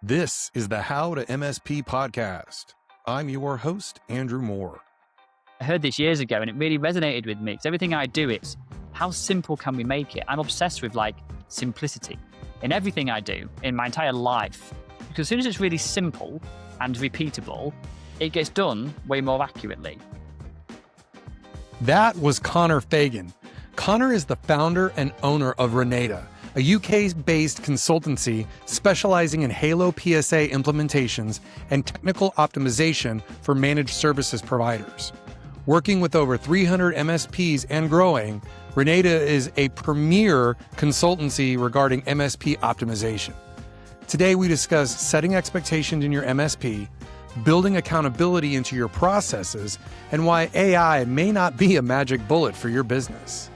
This is the How to MSP podcast. I'm your host, Andrew Moore. I heard this years ago and it really resonated with me because everything I do, it's how simple can we make it? I'm obsessed with simplicity in everything I do in my entire life. Because as soon as it's really simple and repeatable, it gets done way more accurately. That was Connor Fagan. Connor is the founder and owner of Renada, a UK-based consultancy specializing in Halo PSA implementations and technical optimization for managed services providers. Working with over 300 MSPs and growing, Renada is a premier consultancy regarding MSP optimization. Today, we discuss setting expectations in your MSP, building accountability into your processes, and why AI may not be a magic bullet for your business.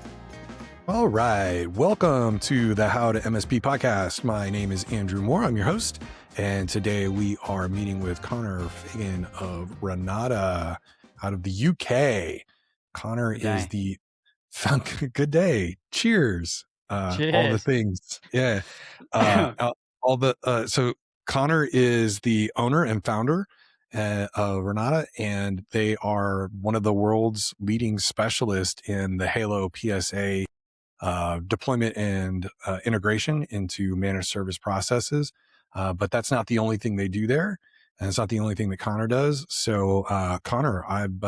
All right, welcome to the How to MSP podcast. My name is Andrew Moore. I'm your host, and today we are meeting with Connor Fagan of Renada out of the UK. Connor is the good day. Cheers. Cheers. All the things. Yeah. So Connor is the owner and founder of Renada, and they are one of the world's leading specialists in the Halo PSA deployment and integration into managed service processes. But that's not the only thing they do there. And it's not the only thing that Connor does. So Connor, I'm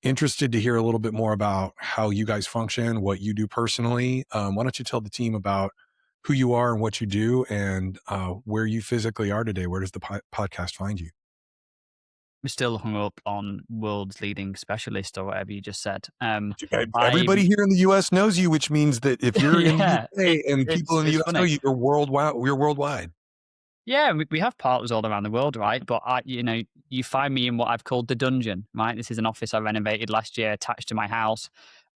interested to hear a little bit more about how you guys function, what you do personally. Why don't you tell the team about who you are and what you do and where you physically are today? Where does the podcast find you? I'm still hung up on world's leading specialist or whatever you just said. Everybody here in the US knows you, which means that if you're in the UK and people in the US know you, you're worldwide. We're worldwide. Yeah, we have partners all around the world, right? But you find me in what I've called the dungeon, right? This is an office I renovated last year attached to my house.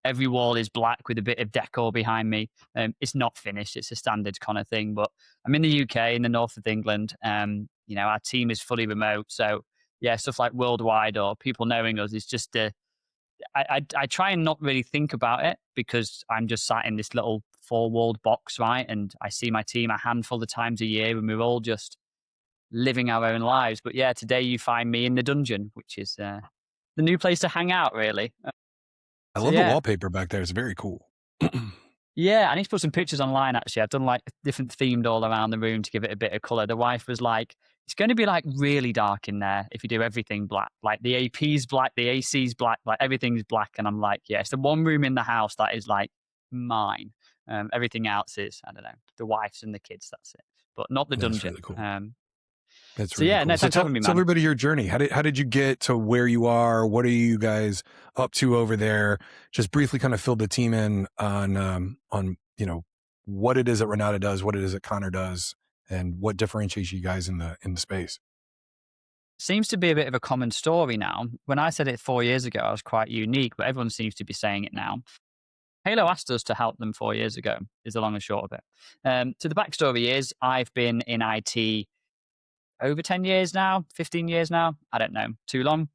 Every wall is black with a bit of decor behind me. It's not finished. It's a standard kind of thing. But I'm in the UK, in the north of England. Our team is fully remote. So yeah, stuff like worldwide or people knowing us is just I try and not really think about it because I'm just sat in this little four-walled box, right? And I see my team a handful of times a year and we're all just living our own lives. But yeah, today you find me in the dungeon, which is the new place to hang out, really. I love the wallpaper back there. It's very cool. Yeah, I need to put some pictures online, actually. I've done different themed all around the room to give it a bit of color. The wife was like, it's going to be really dark in there if you do everything black. Like the AP's black, the AC's black, everything's black. And I'm like, yeah, it's the one room in the house that is mine. Everything else is, I don't know, the wife's and the kids, that's it. But not the dungeon. That's really cool. That's really cool. So tell everybody your journey. How did you get to where you are? What are you guys up to over there? Just briefly kind of fill the team in on what it is that Renada does, what it is that Connor does, and what differentiates you guys in the space. Seems to be a bit of a common story now. When I said it 4 years ago, I was quite unique, but everyone seems to be saying it now. Halo asked us to help them 4 years ago, is the long and short of it. So the backstory is I've been in IT over 10 years now, 15 years now. I don't know, too long.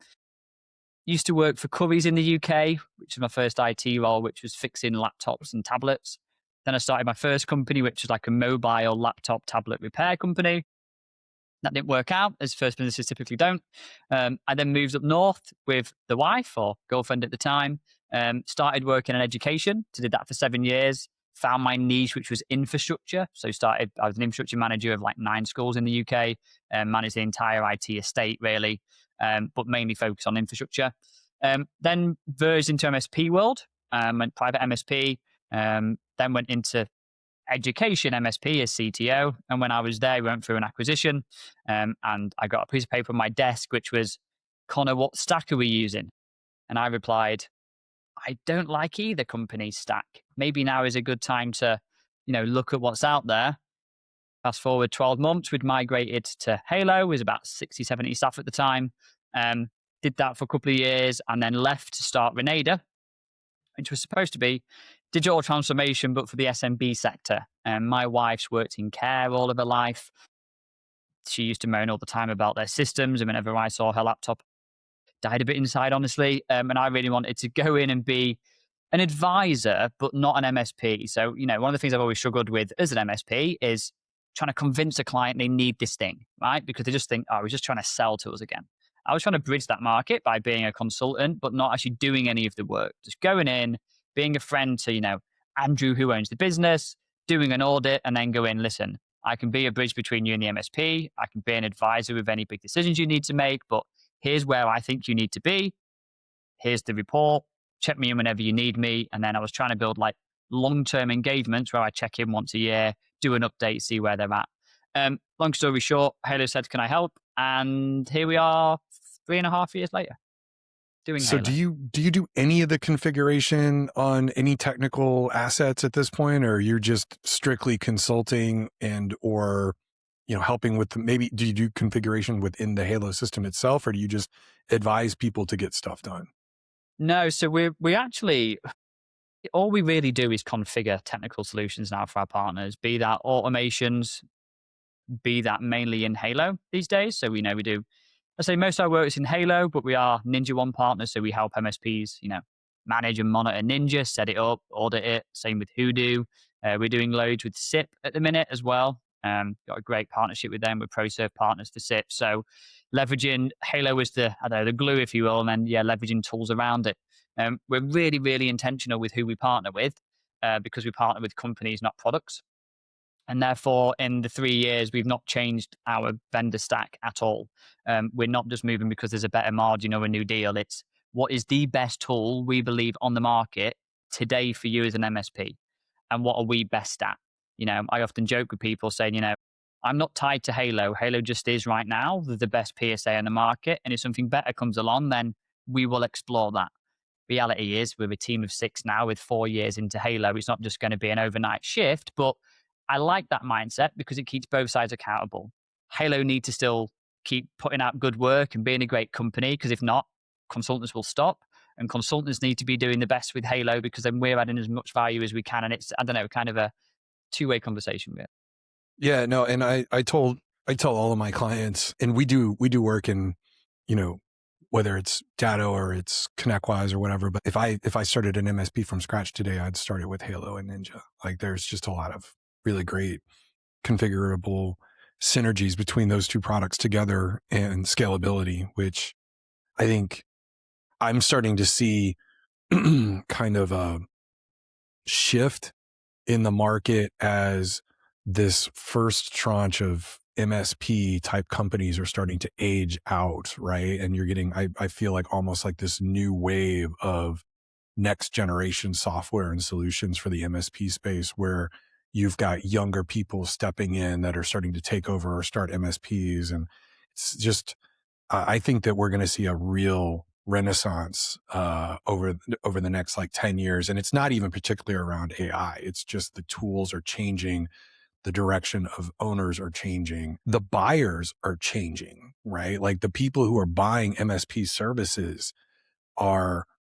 Used to work for Curries in the UK, which is my first IT role, which was fixing laptops and tablets. Then I started my first company, which was a mobile laptop tablet repair company. That didn't work out, as first businesses typically don't. I then moved up north with the wife or girlfriend at the time. Started working in education. So did that for 7 years. Found my niche, which was infrastructure. So I was an infrastructure manager of 9 schools in the UK, managed the entire IT estate really, but mainly focused on infrastructure. Then verged into MSP world, went private MSP, then went into education MSP as CTO. And when I was there, we went through an acquisition, and I got a piece of paper on my desk, which was, Connor, what stack are we using? And I replied, I don't like either company's stack. Maybe now is a good time to, look at what's out there. Fast forward 12 months, we'd migrated to Halo. It was about 60, 70 staff at the time. Did that for a couple of years and then left to start Renada, which was supposed to be digital transformation, but for the SMB sector. My wife's worked in care all of her life. She used to moan all the time about their systems. And whenever I saw her laptop, died a bit inside, honestly. And I really wanted to go in and be an advisor, but not an MSP. So, one of the things I've always struggled with as an MSP is trying to convince a client they need this thing, right? Because they just think, oh, we're just trying to sell to us again. I was trying to bridge that market by being a consultant, but not actually doing any of the work. Just going in, being a friend to, Andrew, who owns the business, doing an audit, and then go in, listen, I can be a bridge between you and the MSP. I can be an advisor with any big decisions you need to make, but here's where I think you need to be. Here's the report. Check me in whenever you need me. And then I was trying to build like long-term engagements where I check in once a year, do an update, see where they're at. Long story short, Halo said, can I help? And here we are 3.5 years later doing So Halo. do you do any of the configuration on any technical assets at this point, or you're just strictly consulting and or helping with maybe do you do configuration within the Halo system itself, or do you just advise people to get stuff done? No, so we actually, all we really do is configure technical solutions now for our partners, be that automations, be that mainly in Halo these days. So we do, I say most of our work is in Halo, but we are Ninja One partners. So we help MSPs, manage and monitor Ninja, set it up, audit it. Same with Hoodoo. We're doing loads with SIP at the minute as well. Got a great partnership with them. We're ProServe partners for SIP. So leveraging Halo is the glue, if you will, and then leveraging tools around it. We're really, really intentional with who we partner with because we partner with companies, not products. And therefore, in the 3 years, we've not changed our vendor stack at all. We're not just moving because there's a better margin or a new deal. It's what is the best tool we believe on the market today for you as an MSP, and what are we best at? I often joke with people saying, I'm not tied to Halo. Halo just is right now the best PSA on the market. And if something better comes along, then we will explore that. Reality is we're a team of 6 now with 4 years into Halo. It's not just going to be an overnight shift, but I like that mindset because it keeps both sides accountable. Halo need to still keep putting out good work and being a great company, because if not, consultants will stop. And consultants need to be doing the best with Halo, because then we're adding as much value as we can. And it's, kind of a two-way conversation with it. Yeah, no, and I tell all of my clients, and we do work in, whether it's Datto or it's ConnectWise or whatever. But if I started an MSP from scratch today, I'd start it with Halo and Ninja. Like there's just a lot of really great configurable synergies between those two products together and scalability, which I think I'm starting to see kind of a shift in the market as this first tranche of MSP type companies are starting to age out, right? And you're getting, I feel like almost like this new wave of next generation software and solutions for the MSP space, where you've got younger people stepping in that are starting to take over or start MSPs. And it's just, I think that we're going to see a real renaissance over the next like 10 years. And it's not even particularly around AI. It's just the tools are changing. The direction of owners are changing. The buyers are changing, right? Like the people who are buying MSP services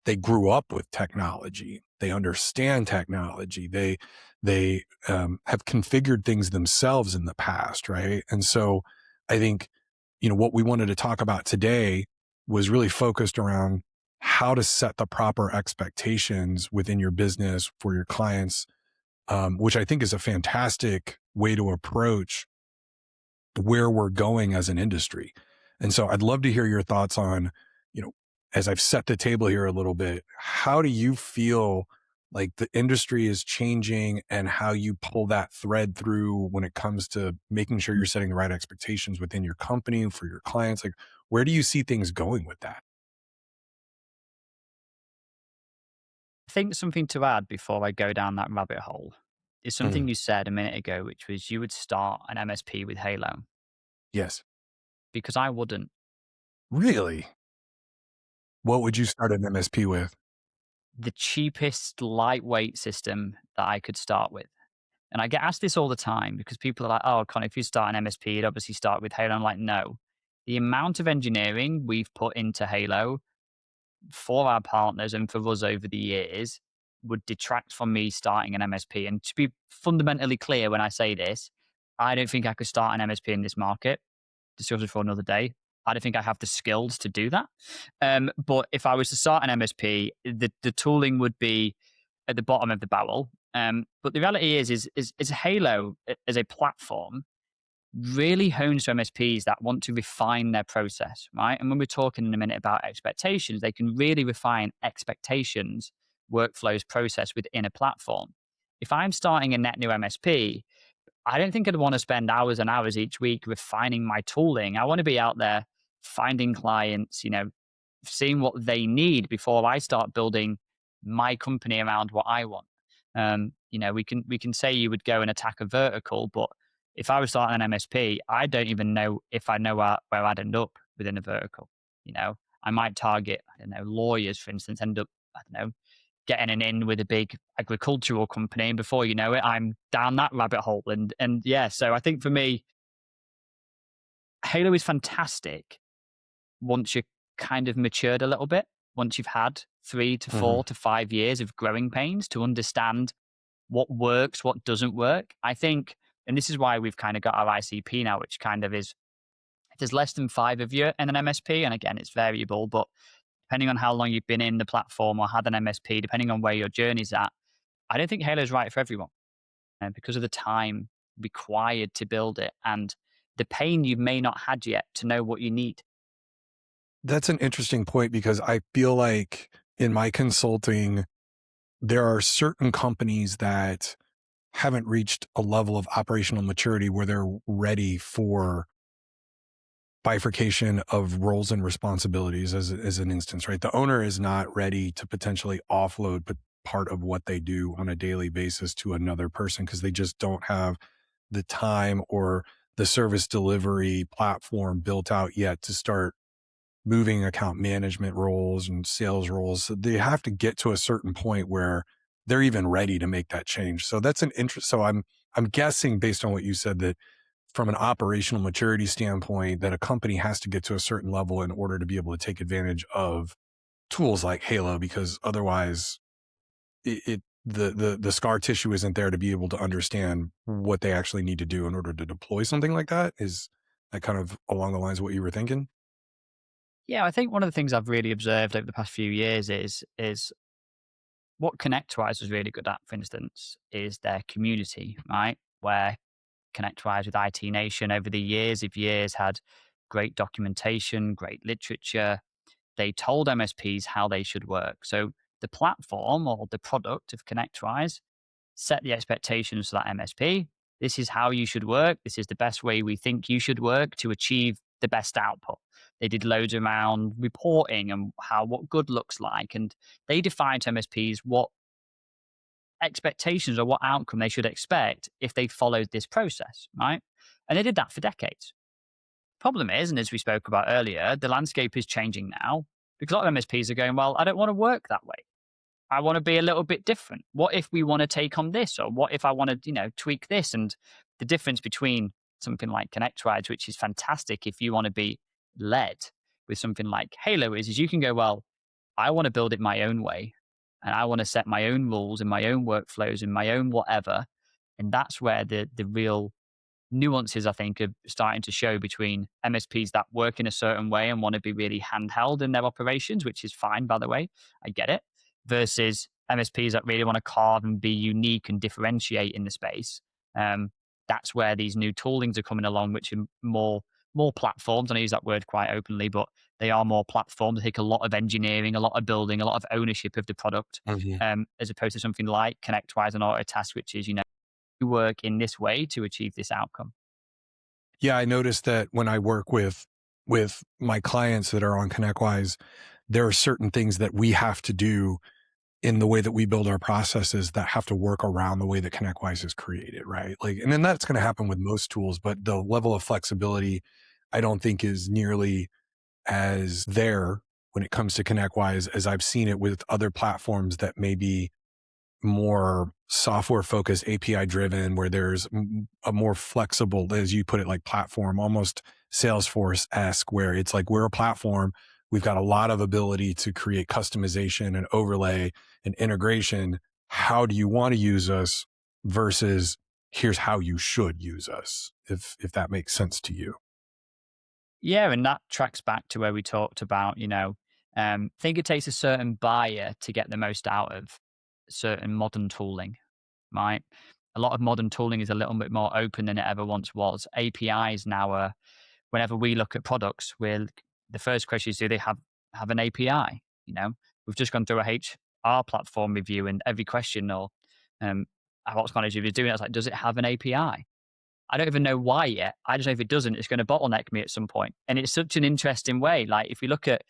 they grew up with technology. They understand technology. They have configured things themselves in the past, right? And so I think, what we wanted to talk about today was really focused around how to set the proper expectations within your business for your clients, which I think is a fantastic way to approach where we're going as an industry. And so I'd love to hear your thoughts on, as I've set the table here a little bit, how do you feel like the industry is changing and how you pull that thread through when it comes to making sure you're setting the right expectations within your company for your clients? Like, where do you see things going with that? I think something to add before I go down that rabbit hole is something you said a minute ago, which was you would start an MSP with Halo. Yes. Because I wouldn't. Really? What would you start an MSP with? The cheapest lightweight system that I could start with. And I get asked this all the time because people are like, oh, Connor, if you start an MSP, you'd obviously start with Halo. I'm like, no. The amount of engineering we've put into Halo for our partners and for us over the years would detract from me starting an MSP. And to be fundamentally clear when I say this, I don't think I could start an MSP in this market. Discussion for another day. I don't think I have the skills to do that. But if I was to start an MSP, the tooling would be at the bottom of the barrel. But the reality is Halo as a platform really hones to MSPs that want to refine their process, right? And when we're talking in a minute about expectations, they can really refine expectations, workflows, process within a platform. If I'm starting a net new MSP, I don't think I'd want to spend hours and hours each week refining my tooling. I want to be out there finding clients, seeing what they need before I start building my company around what I want. We can say you would go and attack a vertical, but if I was starting an MSP, I don't even know if I know where I'd end up within a vertical. I might target, I don't know, lawyers, for instance, end up, I don't know, getting an in with a big agricultural company, and before you know it, I'm down that rabbit hole. And yeah, so I think for me, Halo is fantastic once you're kind of matured a little bit, once you've had 3 to 4 to 5 years of growing pains to understand what works, what doesn't work. I think, and this is why we've kind of got our ICP now, which kind of is, if there's less than 5 of you in an MSP, and again, it's variable, but depending on how long you've been in the platform or had an MSP, depending on where your journey's at, I don't think Halo's right for everyone, because of the time required to build it and the pain you may not had yet to know what you need. That's an interesting point because I feel like in my consulting, there are certain companies that haven't reached a level of operational maturity where they're ready for bifurcation of roles and responsibilities as an instance, right? The owner is not ready to potentially offload part of what they do on a daily basis to another person because they just don't have the time or the service delivery platform built out yet to start moving account management roles and sales roles. So they have to get to a certain point where they're even ready to make that change. So that's an interest. So I'm guessing based on what you said that from an operational maturity standpoint, that a company has to get to a certain level in order to be able to take advantage of tools like Halo, because otherwise the scar tissue isn't there to be able to understand what they actually need to do in order to deploy something like that. Is that kind of along the lines of what you were thinking? Yeah, I think one of the things I've really observed over the past few years is what ConnectWise was really good at, for instance, is their community, right? Where ConnectWise with IT Nation over the years of years had great documentation, great literature. They told MSPs how they should work. So the platform or the product of ConnectWise set the expectations for that MSP. This is how you should work. This is the best way we think you should work to achieve the best output. They did loads around reporting and what good looks like. And they defined to MSPs what expectations or what outcome they should expect if they followed this process, right? And they did that for decades. Problem is, and as we spoke about earlier, the landscape is changing now because a lot of MSPs are going, well, I don't want to work that way. I want to be a little bit different. What if we want to take on this? Or what if I want to, tweak this? And the difference between something like ConnectWise, which is fantastic if you want to be led, with something like Halo is you can go, well, I want to build it my own way. And I want to set my own rules and my own workflows and my own whatever. And that's where the real nuances, I think, are starting to show between MSPs that work in a certain way and want to be really handheld in their operations, which is fine, by the way. I get it. Versus MSPs that really want to carve and be unique and differentiate in the space. That's where these new toolings are coming along, which are more platforms. And I use that word quite openly, but they are more platforms. They take a lot of engineering, a lot of building, a lot of ownership of the product, as opposed to something like ConnectWise and Autotask, which is, you work in this way to achieve this outcome. Yeah, I noticed that when I work with my clients that are on ConnectWise, there are certain things that we have to do in the way that we build our processes that have to work around the way that ConnectWise is created, right? Like, and then that's going to happen with most tools, but the level of flexibility I don't think is nearly as there when it comes to ConnectWise as I've seen it with other platforms that may be more software focused, API driven, where there's a more flexible, as you put it, like platform, almost Salesforce-esque, where it's like, we're a platform. We've got a lot of ability to create customization and overlay and integration. How do you want to use us versus here's how you should use us, if that makes sense to you. Yeah, and that tracks back to where we talked about, I think it takes a certain buyer to get the most out of certain modern tooling, right? A lot of modern tooling is a little bit more open than it ever once was. APIs now are, whenever we look at products, the first question is, do they have an API? We've just gone through a HR platform review, and every question or ops manager is doing it. It's like, does it have an API? I don't even know why yet. I just know if it doesn't, it's going to bottleneck me at some point. And it's such an interesting way. Like if we look at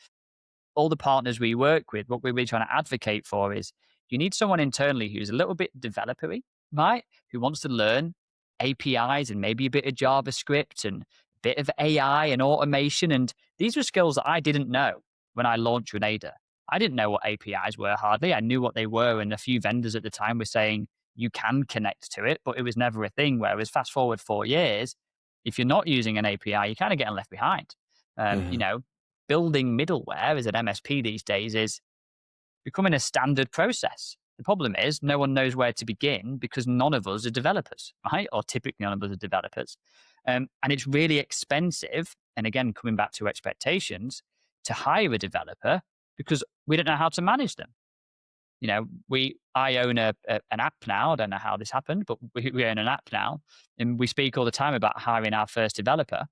all the partners we work with, what we're really trying to advocate for is you need someone internally who's a little bit developer-y, right? Who wants to learn APIs and maybe a bit of JavaScript and a bit of AI and automation. And these were skills that I didn't know when I launched Renada. I didn't know what APIs were hardly. I knew what they were, and a few vendors at the time were saying you can connect to it, but it was never a thing. Whereas fast forward 4 years, if you're not using an API, you're kind of getting left behind. Mhm. Building middleware as an MSP these days is becoming a standard process. The problem is no one knows where to begin because none of us are developers, right? Or typically none of us are developers. And it's really expensive. And again, coming back to expectations, to hire a developer because we don't know how to manage them. I own an app now. I don't know how this happened, but we own an app now, and we speak all the time about hiring our first developer.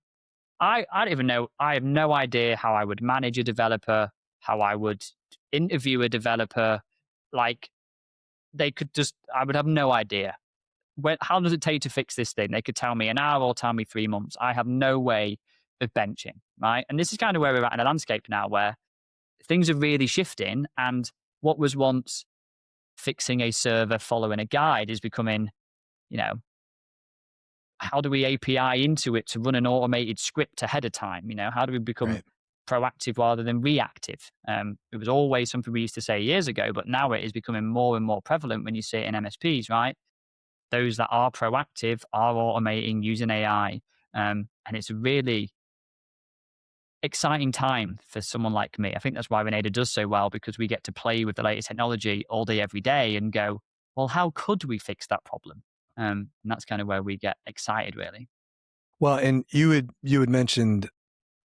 I don't even know. I have no idea how I would manage a developer, how I would interview a developer. Like I would have no idea. How does it take to fix this thing? They could tell me an hour or tell me 3 months. I have no way of benching, right? And this is kind of where we're at in a landscape now where things are really shifting. And what was once fixing a server following a guide is becoming, you know, how do we API into it to run an automated script ahead of time? How do we become Right. proactive rather than reactive? It was always something we used to say years ago, but now it is becoming more and more prevalent when you see it in MSPs, right? Those that are proactive are automating using AI. And it's a really exciting time for someone like me. I think that's why Renada does so well, because we get to play with the latest technology all day, every day and go, well, how could we fix that problem? And that's kind of where we get excited, really. Well, and you had mentioned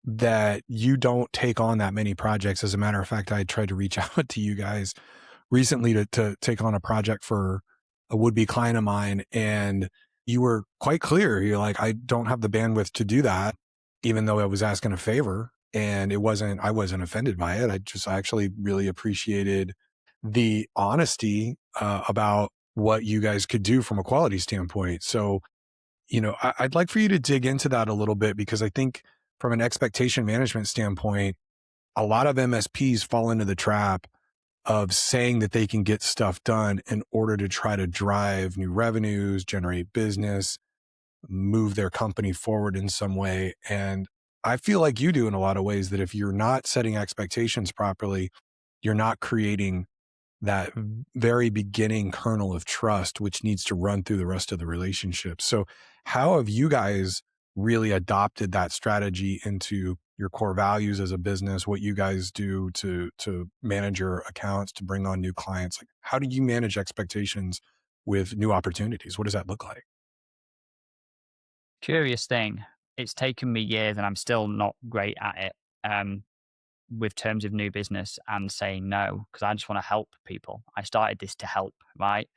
that you don't take on that many projects. As a matter of fact, I tried to reach out to you guys recently to take on a project for a would-be client of mine, and you were quite clear. You're like, I don't have the bandwidth to do that, even though I was asking a favor. And I wasn't offended by it. I actually really appreciated the honesty about what you guys could do from a quality standpoint. So, I'd like for you to dig into that a little bit, because I think from an expectation management standpoint, a lot of MSPs fall into the trap of saying that they can get stuff done in order to try to drive new revenues, generate business, move their company forward in some way. And I feel like you do in a lot of ways, that if you're not setting expectations properly, you're not creating that very beginning kernel of trust, which needs to run through the rest of the relationship. So how have you guys really adopted that strategy into your core values as a business, what you guys do to manage your accounts, to bring on new clients? Like, how do you manage expectations with new opportunities? What does that look like? Curious thing. It's taken me years and I'm still not great at it. With terms of new business and saying no, because I just want to help people. I started this to help, right?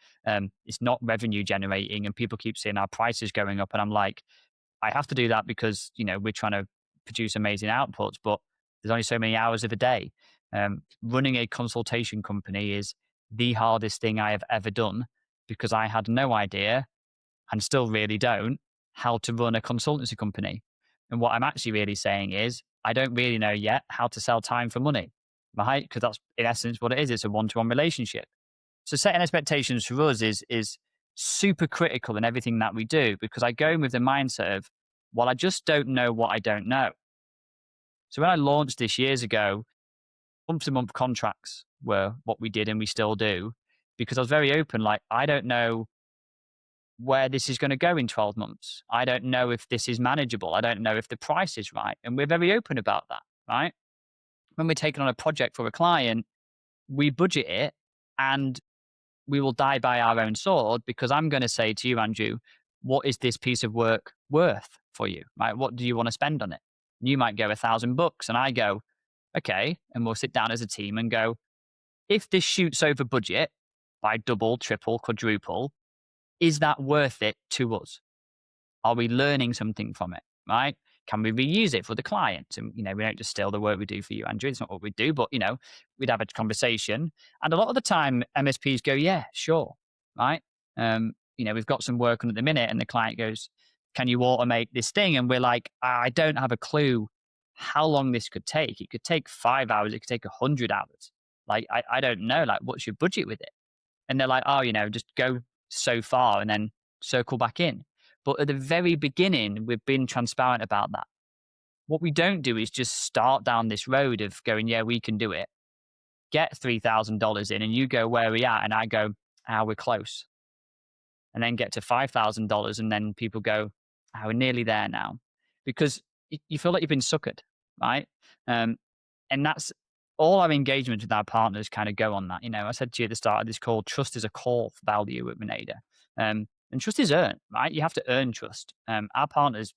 It's not revenue generating, and people keep seeing our prices going up, and I'm like, I have to do that because we're trying to produce amazing outputs, but there's only so many hours of a day. Running a consultation company is the hardest thing I have ever done, because I had no idea, and still really don't, how to run a consultancy company. And what I'm actually really saying is, I don't really know yet how to sell time for money, right? Because that's in essence what it is. It's a one-to-one relationship. So setting expectations for us is super critical in everything that we do, because I go in with the mindset of, well, I just don't know what I don't know. So when I launched this years ago, month-to-month contracts were what we did, and we still do, because I was very open. Like, I don't know where this is going to go in 12 months. I don't know if this is manageable. I don't know if the price is right. And we're very open about that, right? When we're taking on a project for a client, we budget it, and we will die by our own sword, because I'm going to say to you, Andrew, what is this piece of work worth for you, right? What do you want to spend on it? You might go $1,000, and I go, okay. And we'll sit down as a team and go, if this shoots over budget by double, triple, quadruple, is that worth it to us? Are we learning something from it, right? Can we reuse it for the client? And, we don't just steal the work we do for you, Andrew. It's not what we do, but, we'd have a conversation. And a lot of the time, MSPs go, yeah, sure, right? We've got some work on at the minute, and the client goes, can you automate this thing? And we're like, I don't have a clue how long this could take. It could take 5 hours. It could take 100 hours. Like, I don't know. Like, what's your budget with it? And they're like, oh, just go so far and then circle back in. But at the very beginning, we've been transparent about that. What we don't do is just start down this road of going, yeah, we can do it. Get $3,000 in, and you go, where are we at? And I go, we're close. And then get to $5,000, and then people go, we're nearly there now. Because you feel like you've been suckered, right? And that's all our engagement with our partners kind of go on that. I said to you at the start of this call, trust is a core value at Renada. And trust is earned, right? You have to earn trust. Our partners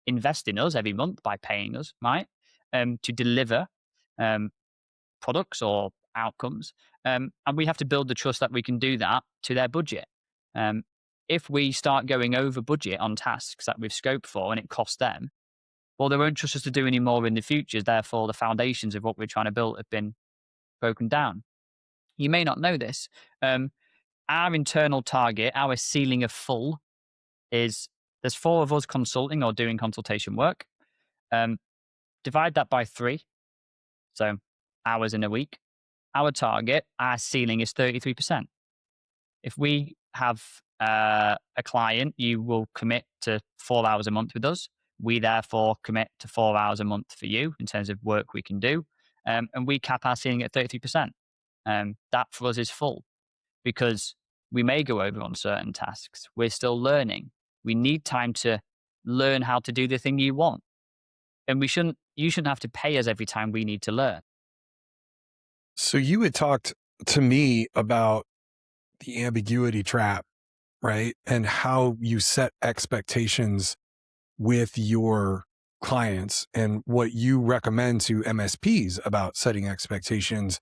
invest in us every month by paying us, right? To deliver products or outcomes. And we have to build the trust that we can do that to their budget. If we start going over budget on tasks that we've scoped for and it costs them, well, they won't trust us to do any more in the future. Therefore, the foundations of what we're trying to build have been broken down. You may not know this. Our internal target, our ceiling of full, is there's 4 of us consulting or doing consultation work. Divide that by 3, so hours in a week. Our target, our ceiling is 33%. If we have a client, you will commit to 4 hours a month with us. We therefore commit to 4 hours a month for you in terms of work we can do. And we cap our ceiling at 30%. That for us is full, because we may go over on certain tasks. We're still learning. We need time to learn how to do the thing you want. And you shouldn't have to pay us every time we need to learn. So you had talked to me about the ambiguity trap, right? And how you set expectations with your clients and what you recommend to MSPs about setting expectations.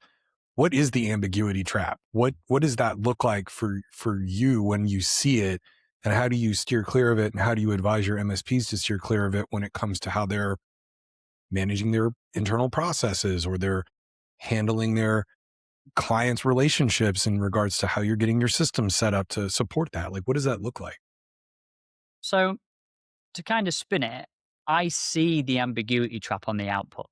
What is the ambiguity trap? What does that look like for you when you see it? And how do you steer clear of it? And how do you advise your MSPs to steer clear of it when it comes to how they're managing their internal processes, or they're handling their clients' relationships in regards to how you're getting your system set up to support that? Like, what does that look like? So to kind of spin it, I see the ambiguity trap on the output,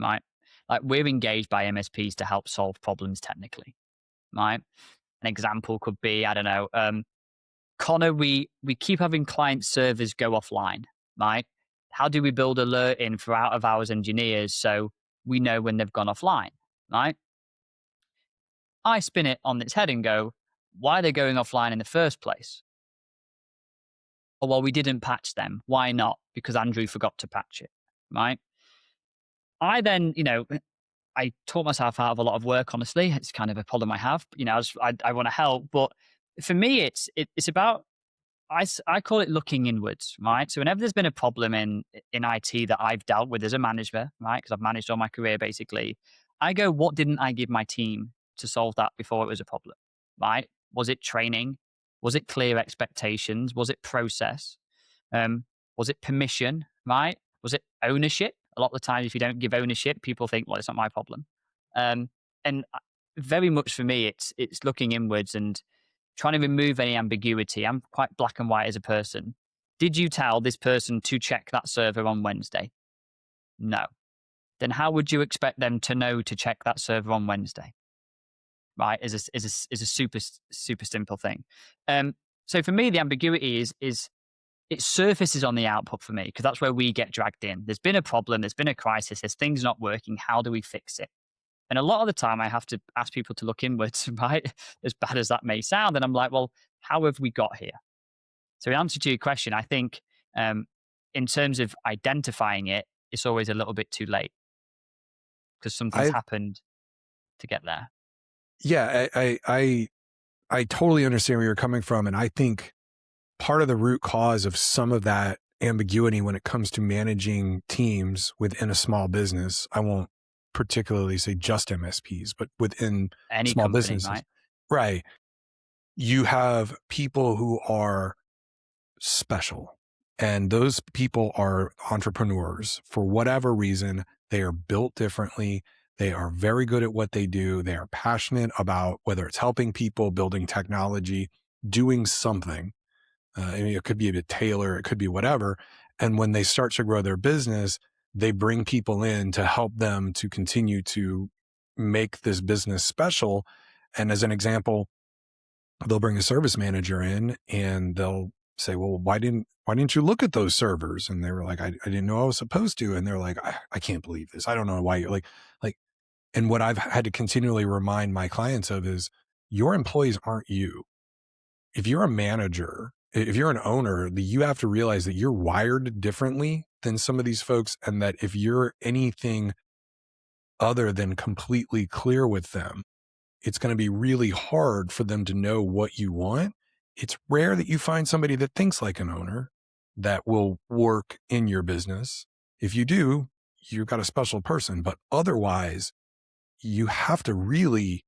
right? Like, we're engaged by MSPs to help solve problems technically, right? An example could be, I don't know, Connor, we keep having client servers go offline, right? How do we build alerting for out of hours engineers so we know when they've gone offline, right? I spin it on its head and go, why are they going offline in the first place? Oh, well, we didn't patch them. Why not? Because Andrew forgot to patch it, right? I then, I taught myself out of a lot of work, honestly. It's kind of a problem I have. I want to help. But for me, it's about, I call it looking inwards, right? So whenever there's been a problem in IT that I've dealt with as a manager, right? Because I've managed all my career, basically, I go, what didn't I give my team to solve that before it was a problem, right? Was it training? Was it clear expectations? Was it process? Was it permission, right? Was it ownership? A lot of the time, if you don't give ownership, people think, well, it's not my problem. And very much for me, it's looking inwards and trying to remove any ambiguity. I'm quite black and white as a person. Did you tell this person to check that server on Wednesday? No. Then how would you expect them to know to check that server on Wednesday? Right? Is a super simple thing. So for me, the ambiguity is it surfaces on the output for me, because that's where we get dragged in. There's been a problem, there's been a crisis, there's things not working. How do we fix it? And a lot of the time I have to ask people to look inwards, right? As bad as that may sound. And I'm like, well, how have we got here? So in answer to your question, I think in terms of identifying it, it's always a little bit too late, because something's happened to get there. Yeah, I totally understand where you're coming from. And I think part of the root cause of some of that ambiguity when it comes to managing teams within a small business, I won't particularly say just MSPs, but within Any small company, businesses, right? right, you have people who are special, and those people are entrepreneurs for whatever reason. They are built differently. They are very good at what they do. They are passionate about whether it's helping people, building technology, doing something. I mean, it could be a tailor, it could be whatever. And when they start to grow their business, they bring people in to help them to continue to make this business special. And as an example, they'll bring a service manager in and they'll say, well, why didn't you look at those servers? And they were like, I didn't know I was supposed to. And they're like, I can't believe this. I don't know why you're like, and what I've had to continually remind my clients of is your employees aren't you. If you're a manager, if you're an owner, you have to realize that you're wired differently than some of these folks. And that if you're anything other than completely clear with them, it's going to be really hard for them to know what you want. It's rare that you find somebody that thinks like an owner that will work in your business. If you do, you've got a special person, but otherwise you have to really,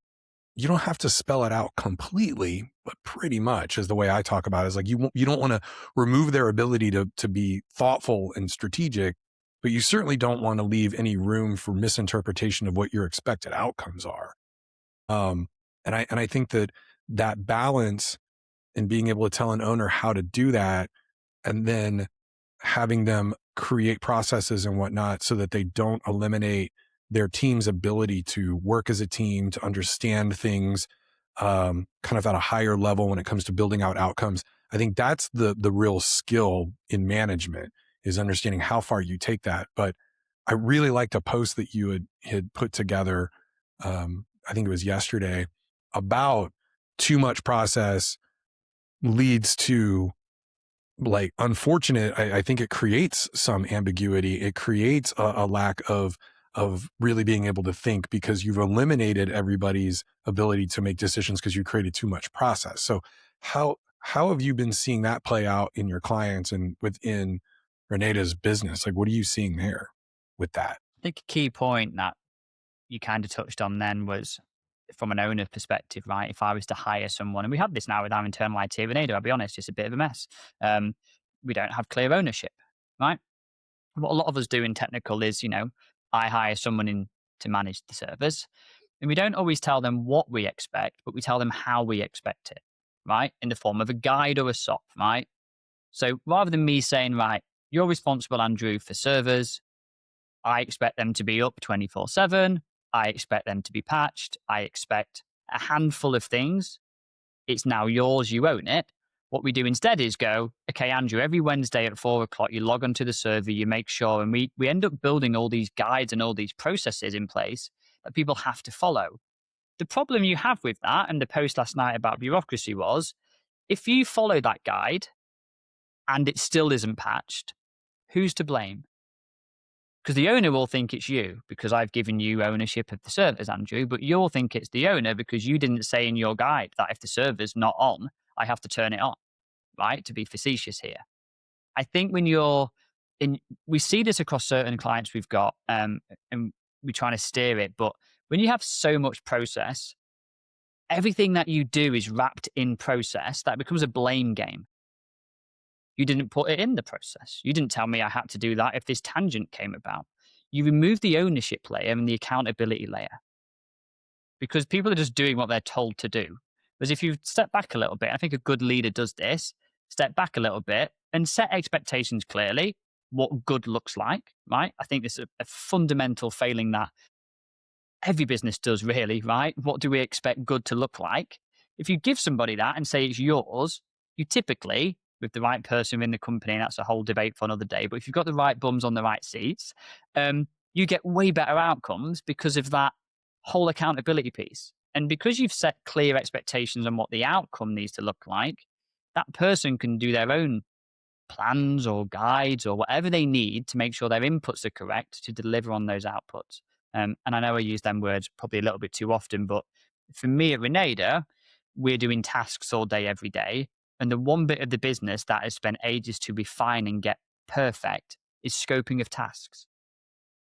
you don't have to spell it out completely, but pretty much is the way I talk about it. Is like, you don't want to remove their ability to be thoughtful and strategic, but you certainly don't want to leave any room for misinterpretation of what your expected outcomes are. And I think that balance and being able to tell an owner how to do that, and then having them create processes and whatnot so that they don't eliminate their team's ability to work as a team, to understand things, kind of at a higher level when it comes to building out outcomes. I think that's the real skill in management, is understanding how far you take that. But I really liked a post that you had put together, I think it was yesterday, about too much process leads to, like, unfortunate. I think it creates some ambiguity. It creates a lack of really being able to think, because you've eliminated everybody's ability to make decisions because you created too much process. So how have you been seeing that play out in your clients and within Renada's business? Like, what are you seeing there with that? I think a key point that you kind of touched on then was from an owner perspective, right? If I was to hire someone, and we have this now with our internal IT at Renada, I'll be honest, it's a bit of a mess. We don't have clear ownership, right? What a lot of us do in technical is, I hire someone in to manage the servers, and we don't always tell them what we expect, but we tell them how we expect it, right? In the form of a guide or a SOP, right? So rather than me saying, right, you're responsible, Andrew, for servers, I expect them to be up 24/7. I expect them to be patched. I expect a handful of things. It's now yours. You own it. What we do instead is go, okay, Andrew, every Wednesday at 4 o'clock, you log onto the server, you make sure, and we end up building all these guides and all these processes in place that people have to follow. The problem you have with that, and the post last night about bureaucracy, was if you follow that guide and it still isn't patched, who's to blame? Because the owner will think it's you because I've given you ownership of the servers, Andrew, but you'll think it's the owner because you didn't say in your guide that if the server's not on, I have to turn it on, right? To be facetious here. I think when you're in, we see this across certain clients we've got, and we're trying to steer it, but when you have so much process, everything that you do is wrapped in process, that becomes a blame game. You didn't put it in the process. You didn't tell me I had to do that if this tangent came about. You remove the ownership layer and the accountability layer because people are just doing what they're told to do. Whereas if you step back a little bit, I think a good leader does this, step back a little bit and set expectations clearly, what good looks like, right? I think this is a fundamental failing that every business does, really, right? What do we expect good to look like? If you give somebody that and say it's yours, you typically, with the right person in the company, and that's a whole debate for another day, but if you've got the right bums on the right seats, you get way better outcomes because of that whole accountability piece. And because you've set clear expectations on what the outcome needs to look like, that person can do their own plans or guides or whatever they need to make sure their inputs are correct to deliver on those outputs. And I know I use them words probably a little bit too often, but for me at Renada, we're doing tasks all day, every day. And the one bit of the business that has spent ages to refine and get perfect is scoping of tasks.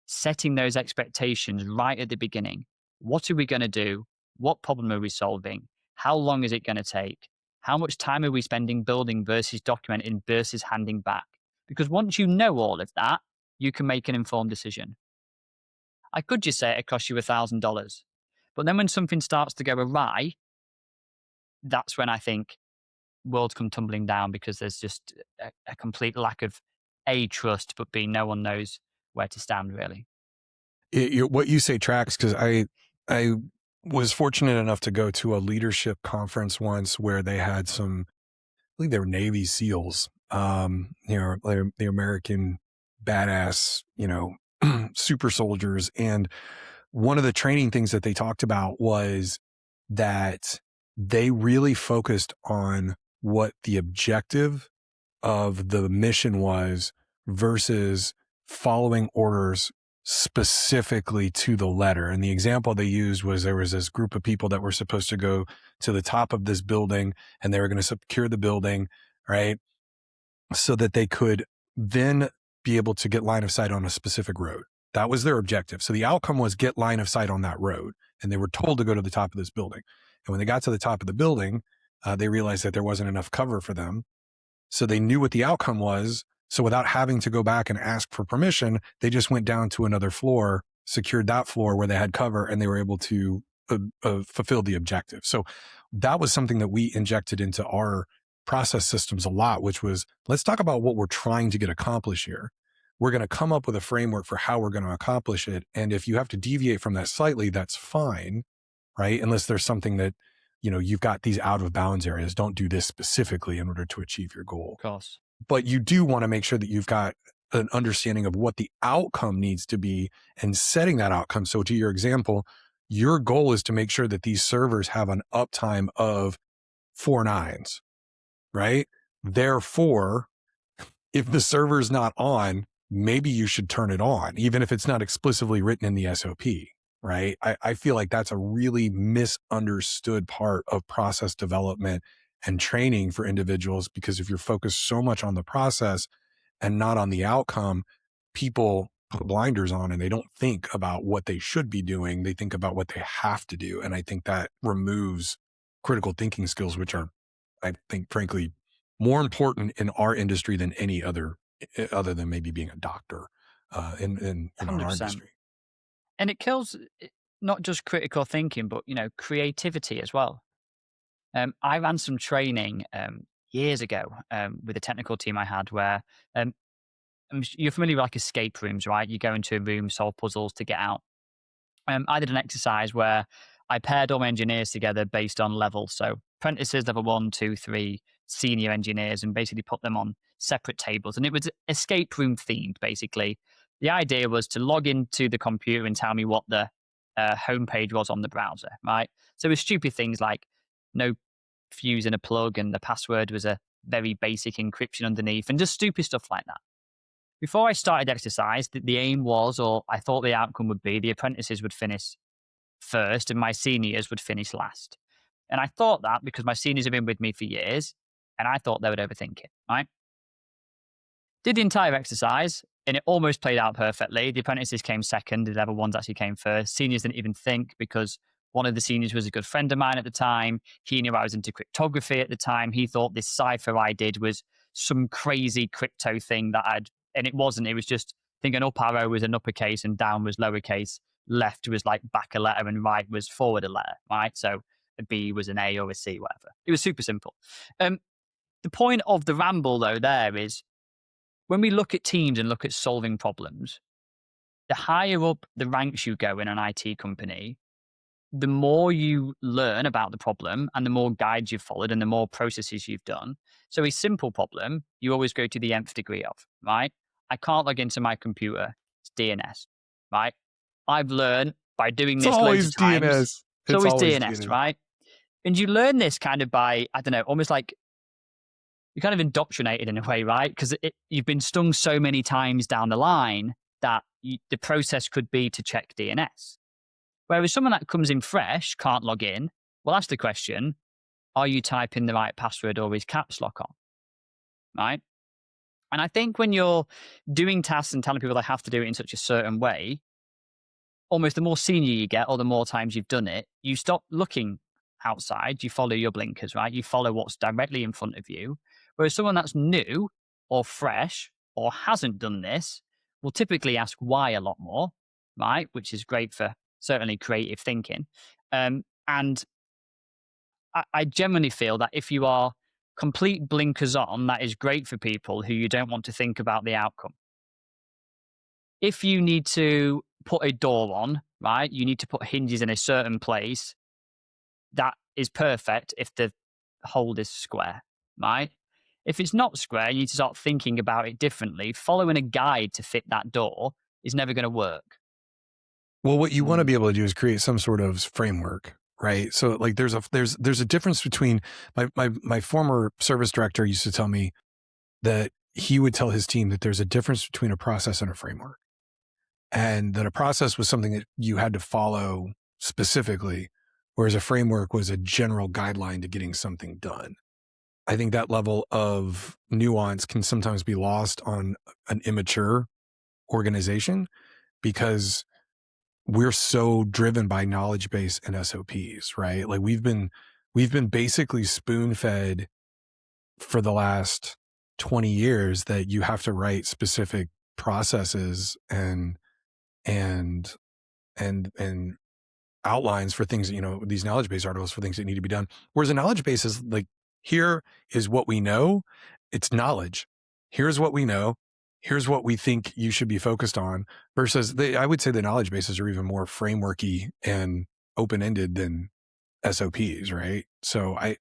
Setting those expectations right at the beginning. What are we going to do? What problem are we solving? How long is it going to take? How much time are we spending building versus documenting versus handing back? Because once you know all of that, you can make an informed decision. I could just say it costs you $1,000. But then when something starts to go awry, that's when I think worlds come tumbling down, because there's just a complete lack of A, trust, but B, no one knows where to stand, really. What you say tracks, because I was fortunate enough to go to a leadership conference once where they had some, I believe they were Navy SEALs, the American badass, super soldiers. And one of the training things that they talked about was that they really focused on what the objective of the mission was versus following orders specifically to the letter. And the example they used was there was this group of people that were supposed to go to the top of this building, and they were going to secure the building, right? So that they could then be able to get line of sight on a specific road. That was their objective. So the outcome was get line of sight on that road. And they were told to go to the top of this building. And when they got to the top of the building, they realized that there wasn't enough cover for them. So they knew what the outcome was. So without having to go back and ask for permission, they just went down to another floor, secured that floor where they had cover, and they were able to fulfill the objective. So that was something that we injected into our process systems a lot, which was, let's talk about what we're trying to get accomplished here. We're going to come up with a framework for how we're going to accomplish it. And if you have to deviate from that slightly, that's fine, right? Unless there's something that, you've got these out of bounds areas. Don't do this specifically in order to achieve your goal. Of course. But you do want to make sure that you've got an understanding of what the outcome needs to be and setting that outcome. So to your example, your goal is to make sure that these servers have an uptime of 4 nines, right? Therefore, if the server's not on, maybe you should turn it on, even if it's not explicitly written in the SOP, right? I feel like that's a really misunderstood part of process development and training for individuals, because if you're focused so much on the process and not on the outcome, people put blinders on and they don't think about what they should be doing. They think about what they have to do. And I think that removes critical thinking skills, which are, I think, frankly, more important in our industry than any other than maybe being a doctor in our industry. And it kills not just critical thinking, but, creativity as well. I ran some training years ago with a technical team I had where you're familiar with like escape rooms, right? You go into a room, solve puzzles to get out. I did an exercise where I paired all my engineers together based on level. So apprentices, level 1, 2, 3, senior engineers, and basically put them on separate tables. And it was escape room themed, basically. The idea was to log into the computer and tell me what the homepage was on the browser, right? So it was stupid things like no fuse in a plug, and the password was a very basic encryption underneath, and just stupid stuff like that. Before I started the exercise, the aim was, or I thought the outcome would be, the apprentices would finish first and my seniors would finish last. And I thought that because my seniors have been with me for years, and I thought they would overthink it, right? Did the entire exercise, and it almost played out perfectly. The apprentices came second, the level 1s actually came first. Seniors didn't even think, because one of the seniors was a good friend of mine at the time. He knew I was into cryptography at the time. He thought this cipher I did was some crazy crypto thing and it wasn't. It was just, I think an up arrow was an uppercase and down was lowercase. Left was like back a letter and right was forward a letter, right? So a B was an A or a C, whatever. It was super simple. The point of the ramble, though, there is when we look at teams and look at solving problems, the higher up the ranks you go in an IT company, the more you learn about the problem and the more guides you've followed and the more processes you've done. So a simple problem, you always go to the nth degree of, right? I can't log into my computer. It's DNS, right? I've learned by doing this loads of times. DNS. It's always DNS, right? And you learn this kind of by, I don't know, almost like you're kind of indoctrinated in a way, right? Because you've been stung so many times down the line that the process could be to check DNS. Whereas someone that comes in fresh, can't log in, well, ask the question, are you typing the right password or is caps lock on? Right? And I think when you're doing tasks and telling people they have to do it in such a certain way, almost the more senior you get or the more times you've done it, you stop looking outside, you follow your blinkers, right? You follow what's directly in front of you. Whereas someone that's new or fresh or hasn't done this will typically ask why a lot more, right? Which is great for certainly creative thinking. And I generally feel that if you are complete blinkers on, that is great for people who you don't want to think about the outcome. If you need to put a door on, right, you need to put hinges in a certain place, that is perfect if the hold is square, right? If it's not square, you need to start thinking about it differently. Following a guide to fit that door is never going to work. Well, what you want to be able to do is create some sort of framework, right? So like there's a difference between my former service director used to tell me that he would tell his team that there's a difference between a process and a framework. And that a process was something that you had to follow specifically, whereas a framework was a general guideline to getting something done. I think that level of nuance can sometimes be lost on an immature organization because we're so driven by knowledge base and SOPs, right? Like we've been basically spoon fed for the last 20 years that you have to write specific processes and outlines for things, these knowledge base articles for things that need to be done. Whereas a knowledge base is like, here is what we know. It's knowledge. Here's what we know. Here's what we think you should be focused on versus I would say the knowledge bases are even more frameworky and open-ended than SOPs, right? So I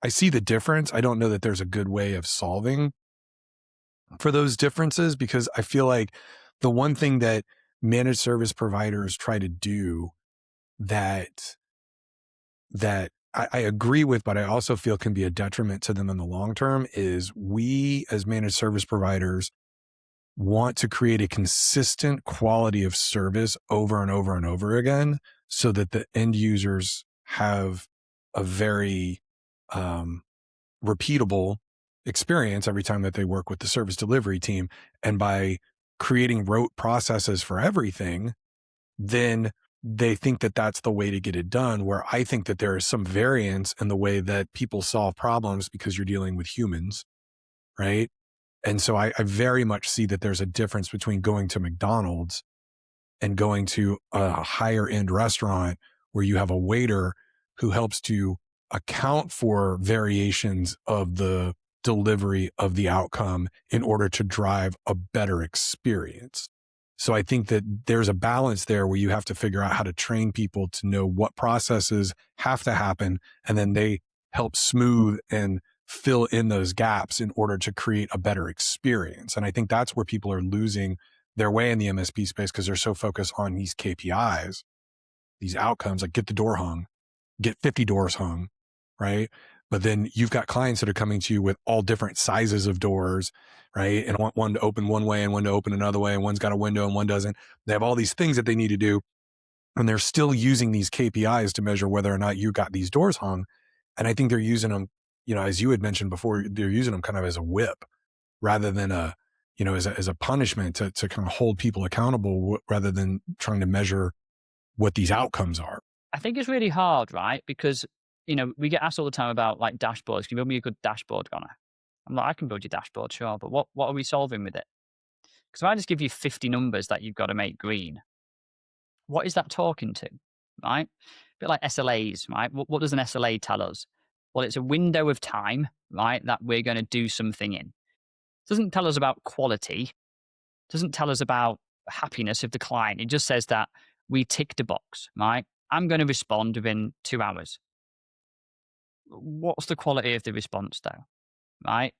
see the difference. I don't know that there's a good way of solving for those differences because I feel like the one thing that managed service providers try to do that I agree with, but I also feel can be a detriment to them in the long term is we as managed service providers want to create a consistent quality of service over and over and over again so that the end users have a very repeatable experience every time that they work with the service delivery team. And by creating rote processes for everything, then they think that that's the way to get it done, where I think that there is some variance in the way that people solve problems because you're dealing with humans, right? And so I very much see that there's a difference between going to McDonald's and going to a higher end restaurant where you have a waiter who helps to account for variations of the delivery of the outcome in order to drive a better experience. So I think that there's a balance there where you have to figure out how to train people to know what processes have to happen, and then they help smooth and fill in those gaps in order to create a better experience. And I think that's where people are losing their way in the MSP space because they're so focused on these KPIs, these outcomes, like get the door hung, get 50 doors hung, right? But then you've got clients that are coming to you with all different sizes of doors, right? And want one to open one way and one to open another way, and one's got a window and one doesn't. They have all these things that they need to do, and they're still using these KPIs to measure whether or not you got these doors hung. And I think they're using them, as you had mentioned before, they're using them kind of as a whip rather than as a punishment to kind of hold people accountable rather than trying to measure what these outcomes are. I think it's really hard, right? Because, we get asked all the time about like dashboards. Can you build me a good dashboard, Connor? I'm like, I can build your dashboard, sure. But what are we solving with it? Because if I just give you 50 numbers that you've got to make green, what is that talking to, right? A bit like SLAs, right? What does an SLA tell us? Well, it's a window of time, right, that we're going to do something in. It doesn't tell us about quality. It doesn't tell us about happiness of the client. It just says that we ticked a box, right? I'm going to respond within 2 hours. What's the quality of the response though, right?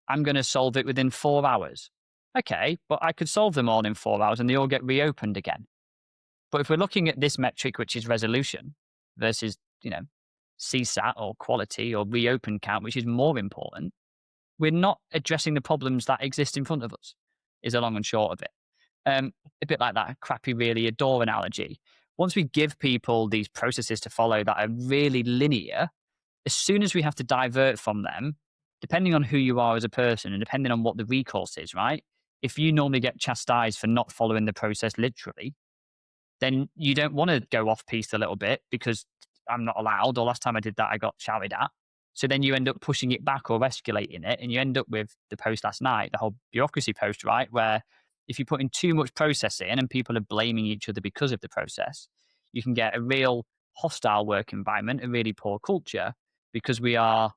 I'm going to solve it within 4 hours. Okay, but I could solve them all in 4 hours and they all get reopened again. But if we're looking at this metric, which is resolution versus, CSAT or quality or reopen count, which is more important, we're not addressing the problems that exist in front of us, is the long and short of it. A bit like that crappy, really, a door analogy. Once we give people these processes to follow that are really linear, as soon as we have to divert from them, depending on who you are as a person and depending on what the recourse is, right? If you normally get chastised for not following the process literally, then you don't want to go off piste a little bit because I'm not allowed, or last time I did that, I got shouted at. So then you end up pushing it back or escalating it, and you end up with the post last night, the whole bureaucracy post, right? Where if you put in too much process in and people are blaming each other because of the process, you can get a real hostile work environment, a really poor culture, because we are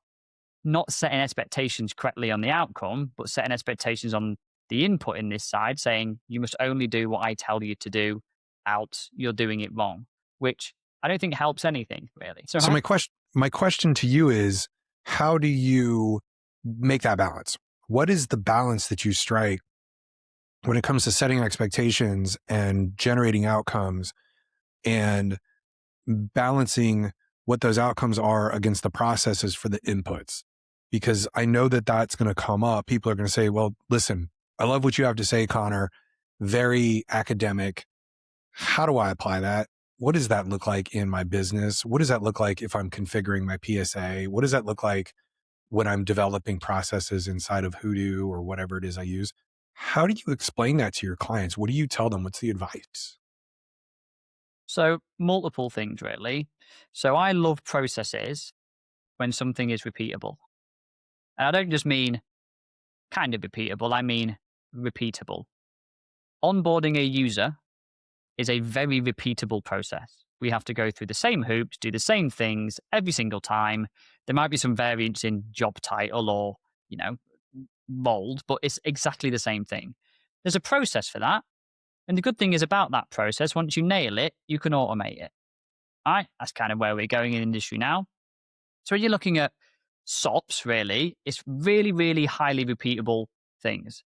not setting expectations correctly on the outcome, but setting expectations on the input in this side, saying you must only do what I tell you to do, out, you're doing it wrong, which I don't think helps anything really. So my question to you is, how do you make that balance? What is the balance that you strike when it comes to setting expectations and generating outcomes and balancing what those outcomes are against the processes for the inputs? Because I know that that's going to come up. People are going to say, well, listen, I love what you have to say, Connor. Very academic. How do I apply that? What does that look like in my business? What does that look like if I'm configuring my PSA? What does that look like when I'm developing processes inside of Hoodoo or whatever it is I use? How do you explain that to your clients? What do you tell them? What's the advice? So multiple things really. So I love processes when something is repeatable. And I don't just mean kind of repeatable, I mean repeatable. Onboarding a user is a very repeatable process. We have to go through the same hoops, do the same things every single time. There might be some variance in job title or, mold, but it's exactly the same thing. There's a process for that. And the good thing is about that process, once you nail it, you can automate it. All right, that's kind of where we're going in the industry now. So when you're looking at SOPs, really, it's really, really highly repeatable things.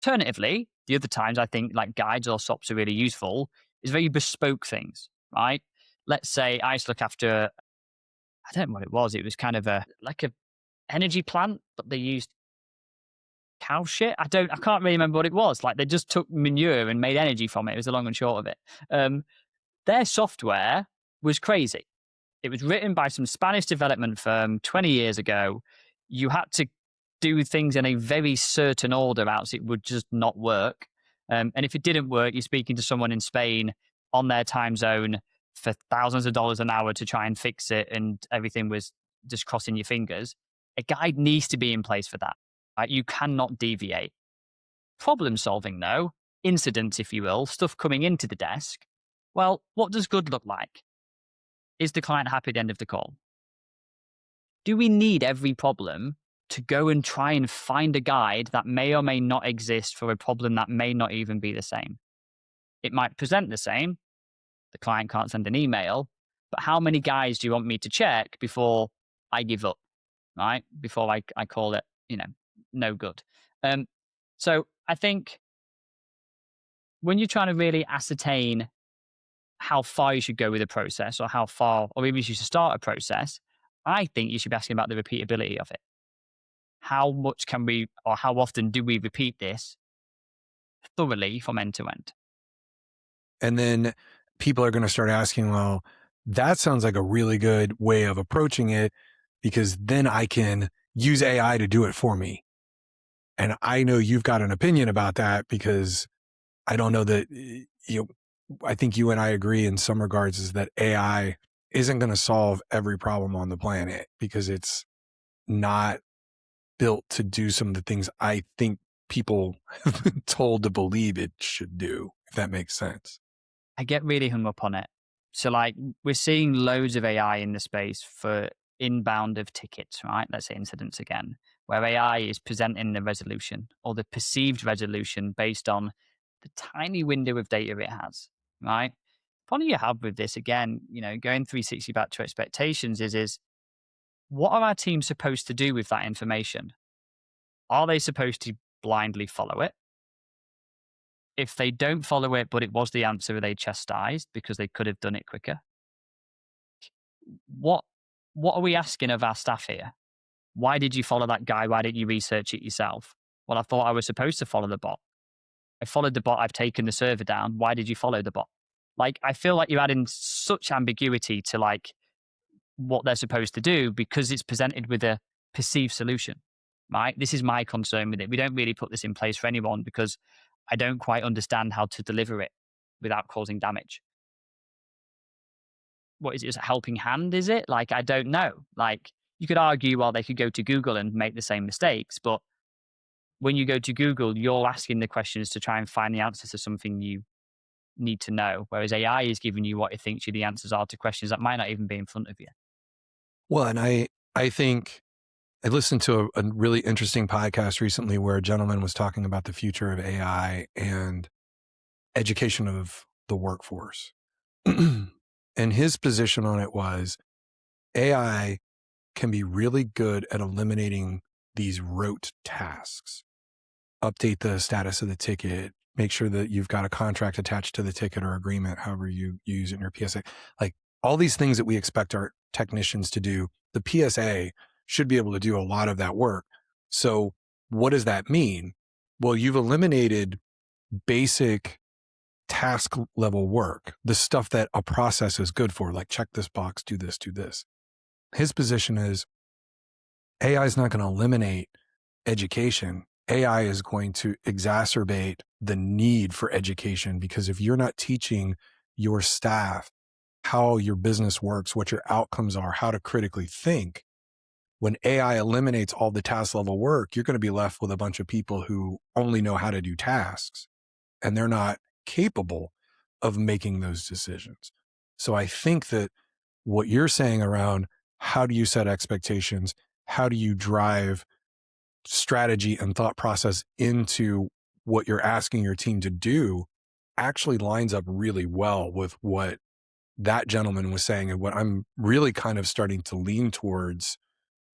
Alternatively, the other times I think like guides or SOPs are really useful is very bespoke things, right? Let's say I used to look after, I don't know what it was. It was kind of like a energy plant, but they used cow shit. I can't really remember what it was. Like they just took manure and made energy from it. It was the long and short of it. Their software was crazy. It was written by some Spanish development firm 20 years ago. You had to do things in a very certain order, else it would just not work. And if it didn't work, you're speaking to someone in Spain on their time zone for thousands of dollars an hour to try and fix it, and everything was just crossing your fingers. A guide needs to be in place for that. Right? You cannot deviate. Problem solving, though, incidents, if you will, stuff coming into the desk. Well, what does good look like? Is the client happy at the end of the call? Do we need every problem to go and try and find a guide that may or may not exist for a problem that may not even be the same? It might present the same. The client can't send an email, but how many guides do you want me to check before I give up, right? Before I call it, no good. So I think when you're trying to really ascertain how far you should go with a process, or how far, or even if you should start a process, I think you should be asking about the repeatability of it. How much can we, or how often do we repeat this thoroughly from end to end? And then people are going to start asking, well, that sounds like a really good way of approaching it, because then I can use AI to do it for me. And I know you've got an opinion about that, because I don't know that, I think you and I agree in some regards is that AI isn't going to solve every problem on the planet, because it's not built to do some of the things I think people have been told to believe it should do, if that makes sense. I get really hung up on it. So like we're seeing loads of AI in the space for inbound of tickets, right? Let's say incidents again, where AI is presenting the resolution or the perceived resolution based on the tiny window of data it has, right? The problem you have with this, again, going 360 back to expectations is what are our teams supposed to do with that information? Are they supposed to blindly follow it? If they don't follow it, but it was the answer, are they chastised because they could have done it quicker? What are we asking of our staff here? Why did you follow that guy? Why didn't you research it yourself? Well, I thought I was supposed to follow the bot. I followed the bot. I've taken the server down. Why did you follow the bot? Like, I feel like you're adding such ambiguity to like what they're supposed to do because it's presented with a perceived solution, right? This is my concern with it. We don't really put this in place for anyone because I don't quite understand how to deliver it without causing damage. what is it, just a helping hand, is it? Like, I don't know. Like, you could argue, well, they could go to Google and make the same mistakes, but when you go to Google, you're asking the questions to try and find the answers to something you need to know, whereas AI is giving you what it thinks the answers are to questions that might not even be in front of you. Well, and I think I listened to a really interesting podcast recently where a gentleman was talking about the future of AI and education of the workforce. And his position on it was AI can be really good at eliminating these rote tasks. Update the status of the ticket, make sure that you've got a contract attached to the ticket or agreement, however you use it in your PSA. Like all these things that we expect our technicians to do, the PSA should be able to do a lot of that work. So what does that mean? Well, you've eliminated basic task level work, the stuff that a process is good for, like check this box, do this, do this. His position is AI is not going to eliminate education. AI is going to exacerbate the need for education, because if you're not teaching your staff how your business works, what your outcomes are, how to critically think, when AI eliminates all the task level work, you're going to be left with a bunch of people who only know how to do tasks and they're not capable of making those decisions. So I think that what you're saying around how do you set expectations, how do you drive strategy and thought process into what you're asking your team to do actually lines up really well with what that gentleman was saying and what I'm really kind of starting to lean towards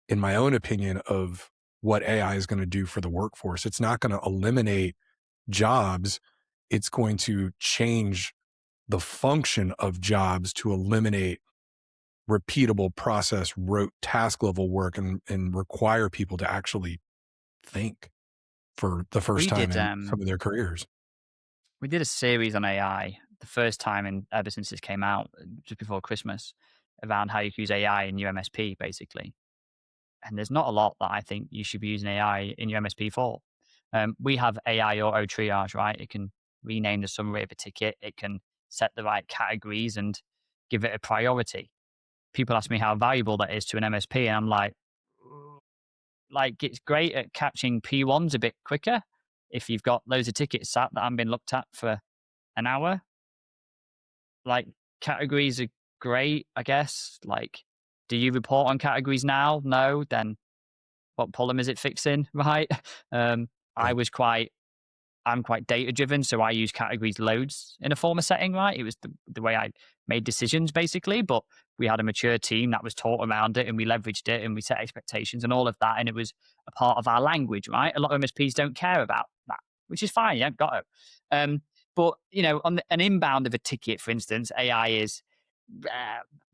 in my own opinion of what AI is going to do for the workforce. It's not going to eliminate jobs. It's going to change the function of jobs to eliminate repeatable process, rote task level work and require people to actually think for the first time in some of their careers. We did a series on AI the first time ever since this came out, just before Christmas, around how you can use AI in your MSP, basically. And there's not a lot that I think you should be using AI in your MSP for. We have AI auto triage, right? It can rename the summary of a ticket. It can set the right categories and give it a priority. People ask me how valuable that is to an MSP, and I'm like it's great at catching P1s a bit quicker. If you've got loads of tickets sat that haven't been looked at for an hour, like categories are great, I guess. Like, do you report on categories now? No, then what problem is it fixing, right? I was I'm quite data driven, so I use categories loads in a former setting, right? It was the way I made decisions basically, but we had a mature team that was taught around it and we leveraged it and we set expectations and all of that. And it was a part of our language, right? A lot of MSPs don't care about that, which is fine. You haven't got to. But, on an inbound of a ticket, for instance, AI is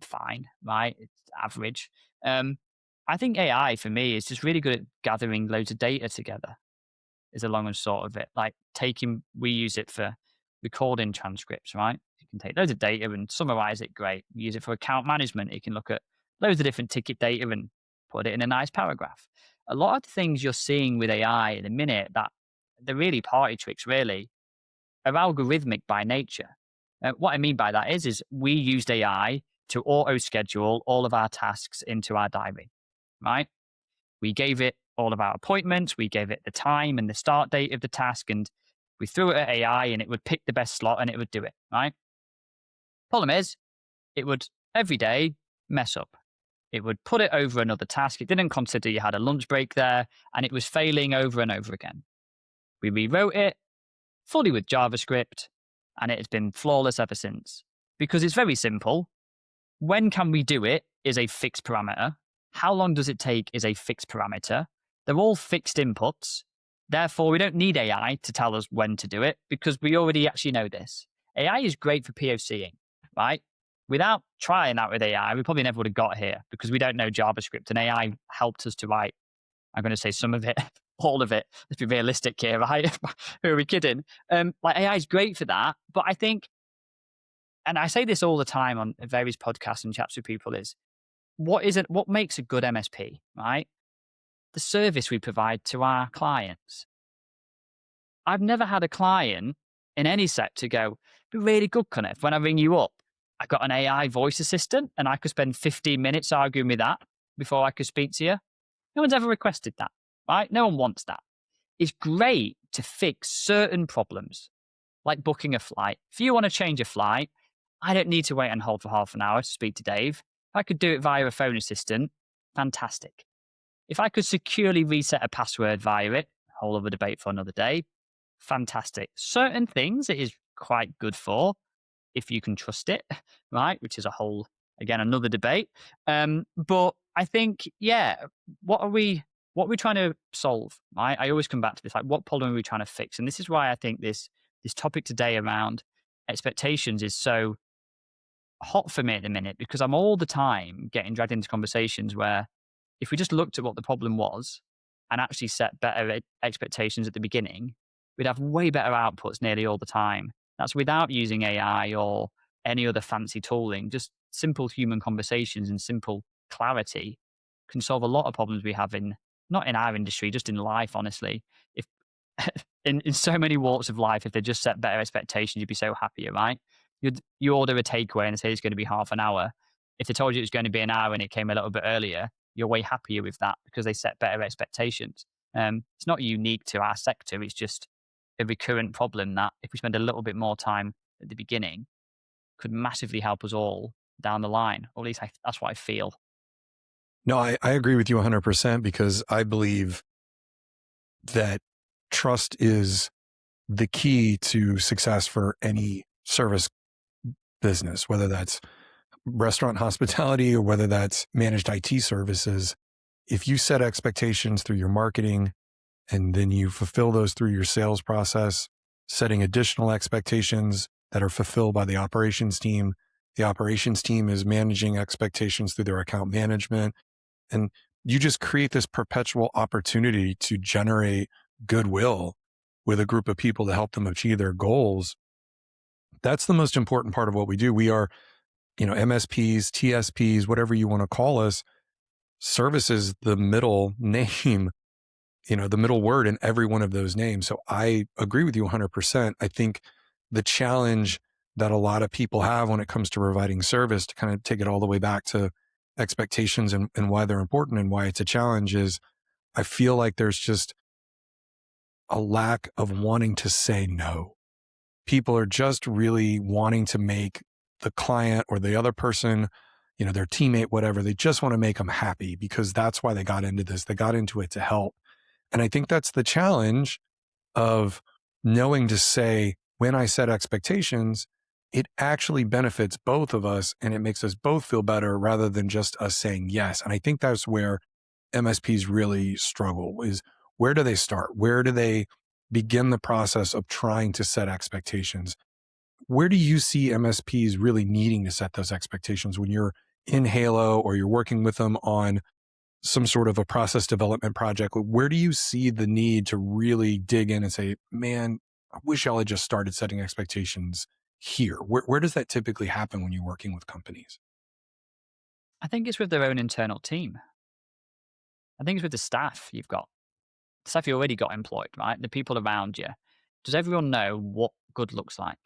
fine, right? It's average. I think AI for me is just really good at gathering loads of data together is the long and short of it. Like we use it for recording transcripts, right? You can take loads of data and summarize it. Great. We use it for account management. You can look at loads of different ticket data and put it in a nice paragraph. A lot of the things you're seeing with AI in a minute that they're really party tricks, really, are algorithmic by nature. What I mean by that is we used AI to auto schedule all of our tasks into our diary, right? We gave it all of our appointments. We gave it the time and the start date of the task, and we threw it at AI and it would pick the best slot and it would do it, right? Problem is, it would every day mess up. It would put it over another task. It didn't consider you had a lunch break there, and it was failing over and over again. We rewrote it fully with JavaScript, and it has been flawless ever since. Because it's very simple. When can we do it is a fixed parameter. How long does it take is a fixed parameter. They're all fixed inputs. Therefore, we don't need AI to tell us when to do it because we already actually know this. AI is great for POCing, right? Without trying that with AI, we probably never would have got here because we don't know JavaScript, and AI helped us to write, I'm going to say some of it, all of it. Let's be realistic here, right? Who are we kidding? Like AI is great for that, but I think, and I say this all the time on various podcasts and chats with people, is what makes a good MSP, right? The service we provide to our clients. I've never had a client in any sector go, be really good, Connor. When I ring you up, I got an AI voice assistant and I could spend 15 minutes arguing with that before I could speak to you. No one's ever requested that, right? No one wants that. It's great to fix certain problems, like booking a flight. If you want to change a flight, I don't need to wait on hold for half an hour to speak to Dave. If I could do it via a phone assistant, fantastic. If I could securely reset a password via it, whole other debate for another day, fantastic. Certain things it is quite good for, if you can trust it, right? Which is a whole, again, another debate. But I think, yeah, what are we trying to solve? Right? I always come back to this, like, what problem are we trying to fix? And this is why I think this topic today around expectations is so hot for me at the minute, because I'm all the time getting dragged into conversations where if we just looked at what the problem was and actually set better expectations at the beginning, we'd have way better outputs nearly all the time. That's without using AI or any other fancy tooling. Just simple human conversations and simple clarity can solve a lot of problems we have not in our industry, just in life, honestly. If in so many walks of life, if they just set better expectations, you'd be so happier, right? You order a takeaway and say it's going to be half an hour. If they told you it was going to be an hour and it came a little bit earlier, you're way happier with that because they set better expectations. It's not unique to our sector. It's just a recurrent problem that if we spend a little bit more time at the beginning, could massively help us all down the line. Or at least that's what I feel. No, I agree with you 100% because I believe that trust is the key to success for any service business, whether that's restaurant hospitality or whether that's managed IT services. If you set expectations through your marketing and then you fulfill those through your sales process, setting additional expectations that are fulfilled by the operations team is managing expectations through their account management. And you just create this perpetual opportunity to generate goodwill with a group of people to help them achieve their goals. That's the most important part of what we do. We are, MSPs, TSPs, whatever you want to call us. Service is the middle name, the middle word in every one of those names. So I agree with you 100%. I think the challenge that a lot of people have when it comes to providing service, to kind of take it all the way back to expectations and why they're important and why it's a challenge, is I feel like there's just a lack of wanting to say no. People are just really wanting to make the client or the other person, their teammate, whatever, they just want to make them happy because that's why they got into this. They got into it to help. And I think that's the challenge of knowing to say, when I set expectations, it actually benefits both of us and it makes us both feel better rather than just us saying yes. And I think that's where MSPs really struggle, is where do they start? Where do they begin the process of trying to set expectations? Where do you see MSPs really needing to set those expectations when you're in Halo or you're working with them on some sort of a process development project? Where do you see the need to really dig in and say, man, I wish y'all had just started setting expectations here? Where does that typically happen when you're working with companies? I think it's with their own internal team. I think it's with the staff you've got. The stuff you already got employed, right? The people around you. Does everyone know what good looks like?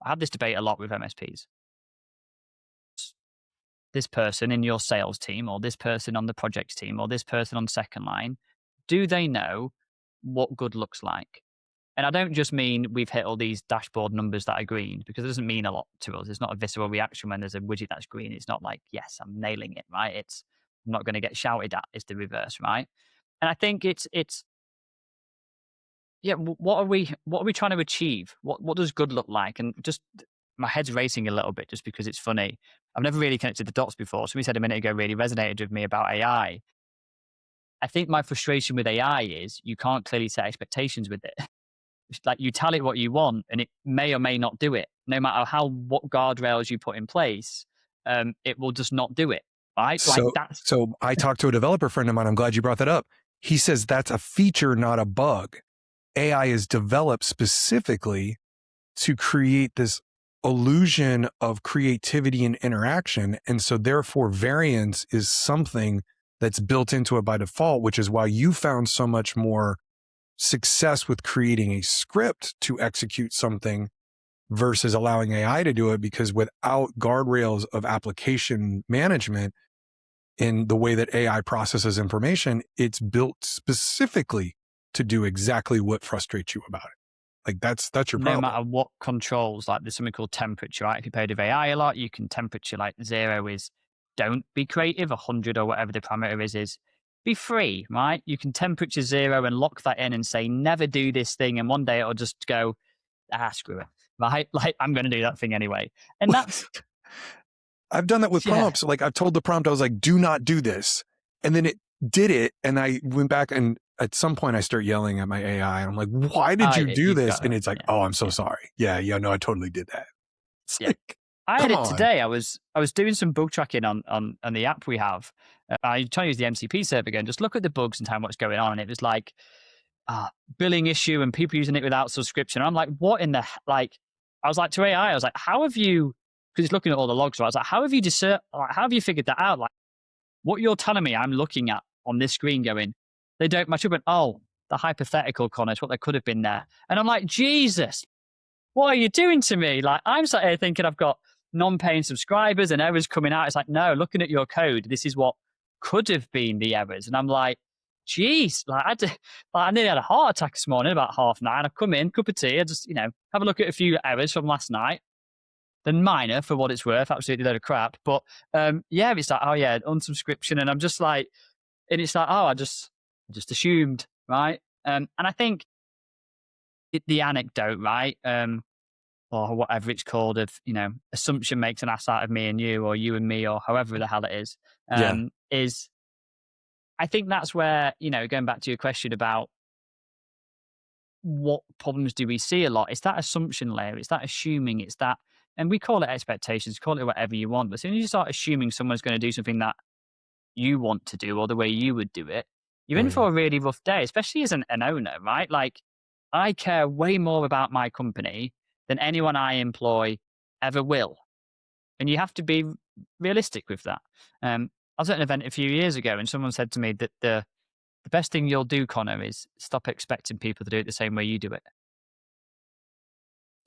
I have this debate a lot with MSPs. This person in your sales team or this person on the project team or this person on second line, do they know what good looks like? And I don't just mean we've hit all these dashboard numbers that are green, because it doesn't mean a lot to us. It's not a visceral reaction when there's a widget that's green. It's not like, yes, I'm nailing it, right? I'm not going to get shouted at. It's the reverse, right? And I think it's yeah, what are we trying to achieve? What does good look like? And just my head's racing a little bit just because it's funny. I've never really connected the dots before. Somebody said a minute ago really resonated with me about AI. I think my frustration with AI is you can't clearly set expectations with it. Like, you tell it what you want and it may or may not do it. No matter what guardrails you put in place, it will just not do it. Right? So I talked to a developer friend of mine. I'm glad you brought that up. He says that's a feature, not a bug. AI is developed specifically to create this illusion of creativity and interaction. And so therefore variance is something that's built into it by default, which is why you found so much more success with creating a script to execute something versus allowing AI to do it, because without guardrails of application management in the way that AI processes information, it's built specifically to do exactly what frustrates you about it. Like that's your No problem. matter what controls, like there's something called temperature, right? If you played with AI a lot, you can temperature, like 0 is don't be creative, 100 or whatever the parameter is be free, right? You can temperature 0 and lock that in and say, never do this thing. And one day it'll just go, screw it, right? Like I'm going to do that thing anyway. And that's, I've done that with prompts. Like I've told the prompt, I was like, do not do this. And then it did it. And I went back and at some point I start yelling at my AI. And I'm like, why did you do this? And it's like, oh, I'm so sorry. Yeah, no, I totally did that. It's like, I had it today. I was doing some bug tracking on the app we have. I try to use the MCP server again. Just look at the bugs and tell what's going on. And it was like billing issue and people using it without subscription. And I'm like, what in the like? I was like to AI, I was like, how have you? Because it's looking at all the logs. So I was like, how have you figured that out? Like, what you're telling me, I'm looking at on this screen, going, they don't match up. And the hypothetical, Connor, is what there could have been there. And I'm like, Jesus, what are you doing to me? Like, I'm sat here thinking I've got non-paying subscribers and errors coming out. It's like, no, looking at your code, this is what could have been the errors. And I'm like, geez, like I nearly had a heart attack this morning about 9:30. I come in, cup of tea, I just, have a look at a few errors from last night. Then minor for what it's worth, absolutely load of crap. But it's like, unsubscription. And I'm just like, and it's like, I just assumed, right? And I think the anecdote, right? Or whatever it's called of, assumption makes an ass out of me and you, or you and me, or however the hell it is, is I think that's where, going back to your question about what problems do we see a lot, it's that assumption layer, it's that assuming, it's that, and we call it expectations, call it whatever you want. But as soon as you start assuming someone's going to do something that you want to do or the way you would do it, you're in for a really rough day, especially as an owner, right? Like, I care way more about my company than anyone I employ ever will. And you have to be realistic with that. I was at an event a few years ago and someone said to me that the best thing you'll do, Connor, is stop expecting people to do it the same way you do it.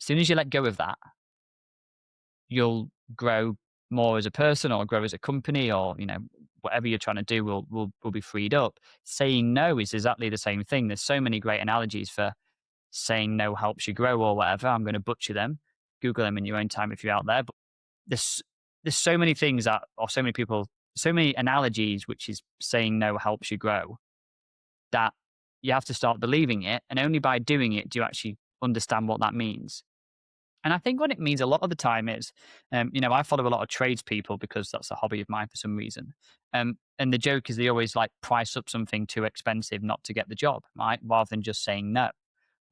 As soon as you let go of that, you'll grow more as a person or grow as a company, or, whatever you're trying to do will be freed up. Saying no is exactly the same thing. There's so many great analogies for saying no helps you grow or whatever. I'm going to butcher them. Google them in your own time if you're out there. But there's so many things that, or so many people, so many analogies, which is saying no helps you grow, that you have to start believing it. And only by doing it do you actually understand what that means. And I think what it means a lot of the time is, I follow a lot of tradespeople because that's a hobby of mine for some reason. And the joke is they always like price up something too expensive not to get the job, right? Rather than just saying no.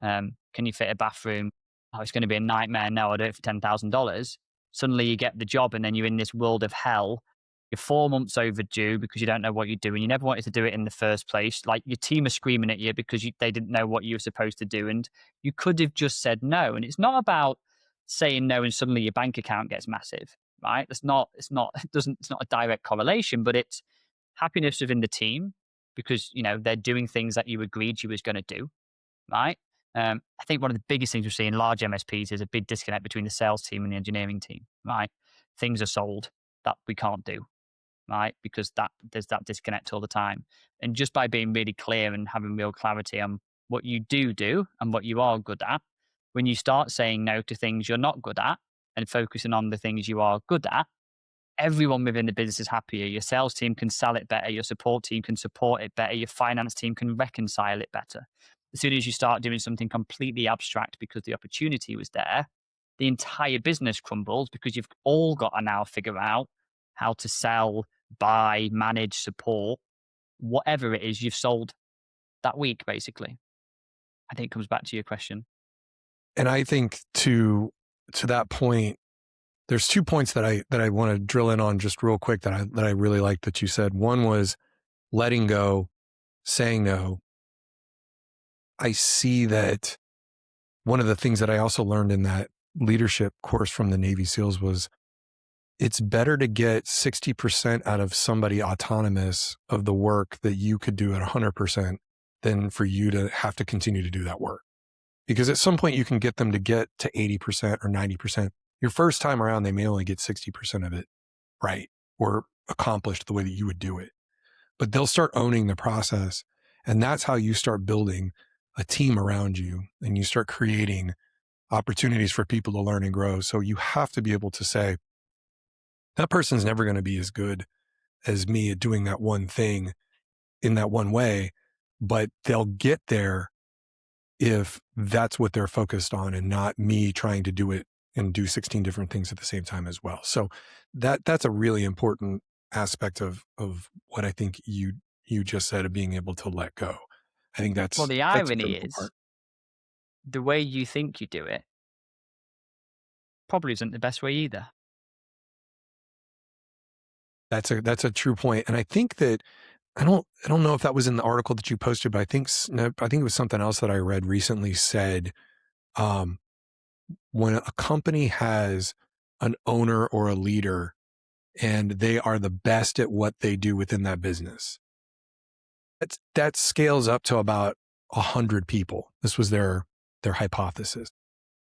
Can you fit a bathroom? Oh, it's going to be a nightmare. No, I'll do it for $10,000. Suddenly you get the job and then you're in this world of hell. You're 4 months overdue because you don't know what you're doing. You never wanted to do it in the first place. Like, your team are screaming at you because they didn't know what you were supposed to do. And you could have just said no. And it's not about saying no and suddenly your bank account gets massive, right? It's not a direct correlation, but it's happiness within the team because, they're doing things that you agreed you was going to do, right? I think one of the biggest things we see in large MSPs is a big disconnect between the sales team and the engineering team, right? Things are sold that we can't do, right? Because there's that disconnect all the time. And just by being really clear and having real clarity on what you do and what you are good at, when you start saying no to things you're not good at and focusing on the things you are good at, everyone within the business is happier. Your sales team can sell it better. Your support team can support it better. Your finance team can reconcile it better. As soon as you start doing something completely abstract because the opportunity was there, the entire business crumbles because you've all got to now figure out how to sell, buy, manage, support, whatever it is you've sold that week, basically. I think it comes back to your question. And I think to that point, there's 2 points that I want to drill in on just real quick that I really liked that you said. One was letting go, saying no. I see that one of the things that I also learned in that leadership course from the Navy SEALs was it's better to get 60% out of somebody autonomous of the work that you could do at 100% than for you to have to continue to do that work. because at some point you can get them to get to 80% or 90%. Your first time around, they may only get 60% of it right or accomplished the way that you would do it. But they'll start owning the process. And that's how you start building a team around you, and you start creating opportunities for people to learn and grow. So you have to be able to say, that person's never going to be as good as me at doing that one thing in that one way, but they'll get there if that's what they're focused on and not me trying to do it and do 16 different things at the same time as well. So that's a really important aspect of what I think you just said, of being able to let go. I think that's the that's irony is the way you think you do it probably isn't the best way either. That's a true point. And I think that I don't know if that was in the article that you posted, but I think it was something else that I read recently said, when a company has an owner or a leader and they are the best at what they do within that business, that scales up to about 100 people. This was their hypothesis.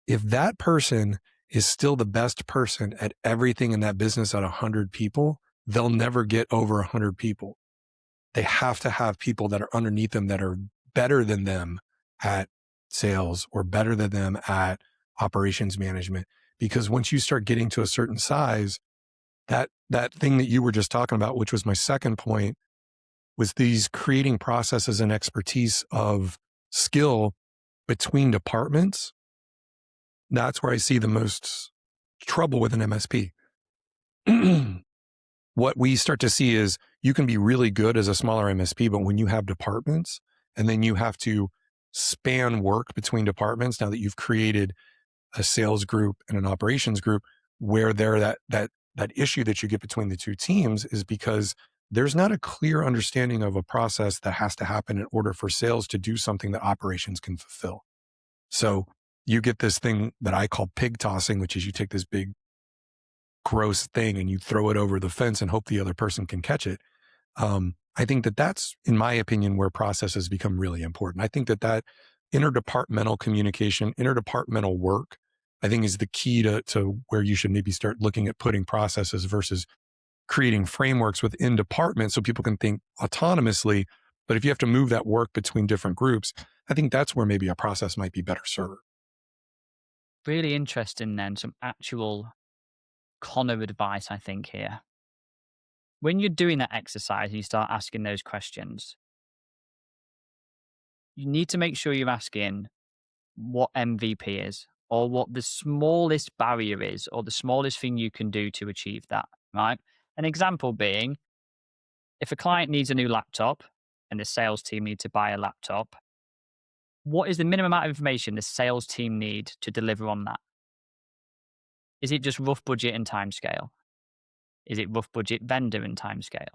If that person is still the best person at everything in that business at 100 people, they'll never get over 100 people. They have to have people that are underneath them that are better than them at sales or better than them at operations management. Because once you start getting to a certain size, that thing that you were just talking about, which was my second point, was these creating processes and expertise of skill between departments. That's where I see the most trouble with an MSP. What we start to see is you can be really good as a smaller MSP, but when you have departments and then you have to span work between departments, now that you've created a sales group and an operations group, where that issue that you get between the two teams is because there's not a clear understanding of a process that has to happen in order for sales to do something that operations can fulfill. So you get this thing that I call pig tossing, which is you take this big gross thing and you throw it over the fence and hope the other person can catch it. I think that's, in my opinion, where processes become really important. I think that interdepartmental communication, interdepartmental work, I think is the key to where you should maybe start looking at putting processes versus creating frameworks within departments so people can think autonomously. But if you have to move that work between different groups, I think that's where maybe a process might be better served. Really interesting then, some actual Connor advice, I think, here. When you're doing that exercise and you start asking those questions, you need to make sure you're asking what MVP is, or what the smallest barrier is, or the smallest thing you can do to achieve that, right? An example being, if a client needs a new laptop and the sales team need to buy a laptop, what is the minimum amount of information the sales team need to deliver on that? Is it just rough budget and timescale? Is it rough budget vendor and timescale?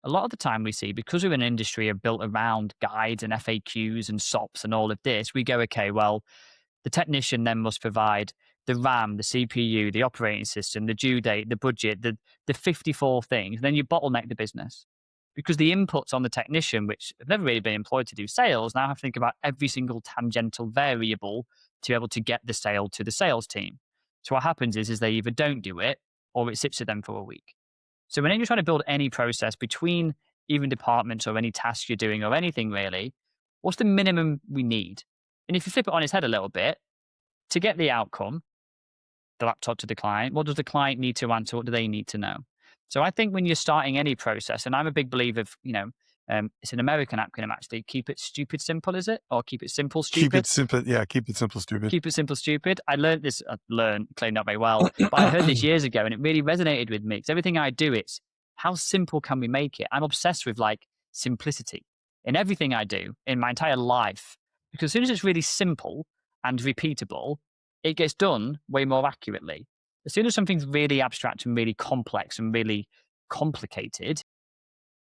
A lot of the time we see, because we're an industry built around guides and FAQs and SOPs and all of this, we go, okay, well, the technician then must provide the RAM, the CPU, the operating system, the due date, the budget, the 54 things. Then you bottleneck the business because the inputs on the technician, which have never really been employed to do sales, now have to think about every single tangential variable to be able to get the sale to the sales team. So what happens is they either don't do it or it sits with them for a week. So when you're trying to build any process between even departments or any task you're doing or anything really, what's the minimum we need? And if you flip it on its head a little bit, to get the outcome, the laptop to the client, what does the client need to answer? What do they need to know? So I think when you're starting any process, and I'm a big believer of, it's an American acronym actually, keep it stupid simple, is it? Or keep it simple stupid? Keep it simple, yeah, keep it simple stupid. Keep it simple stupid. I learned this, clearly not very well, but I heard this years ago and it really resonated with me because everything I do, it's how simple can we make it? I'm obsessed with simplicity in everything I do in my entire life, because as soon as it's really simple and repeatable, it gets done way more accurately. As soon as something's really abstract and really complex and really complicated,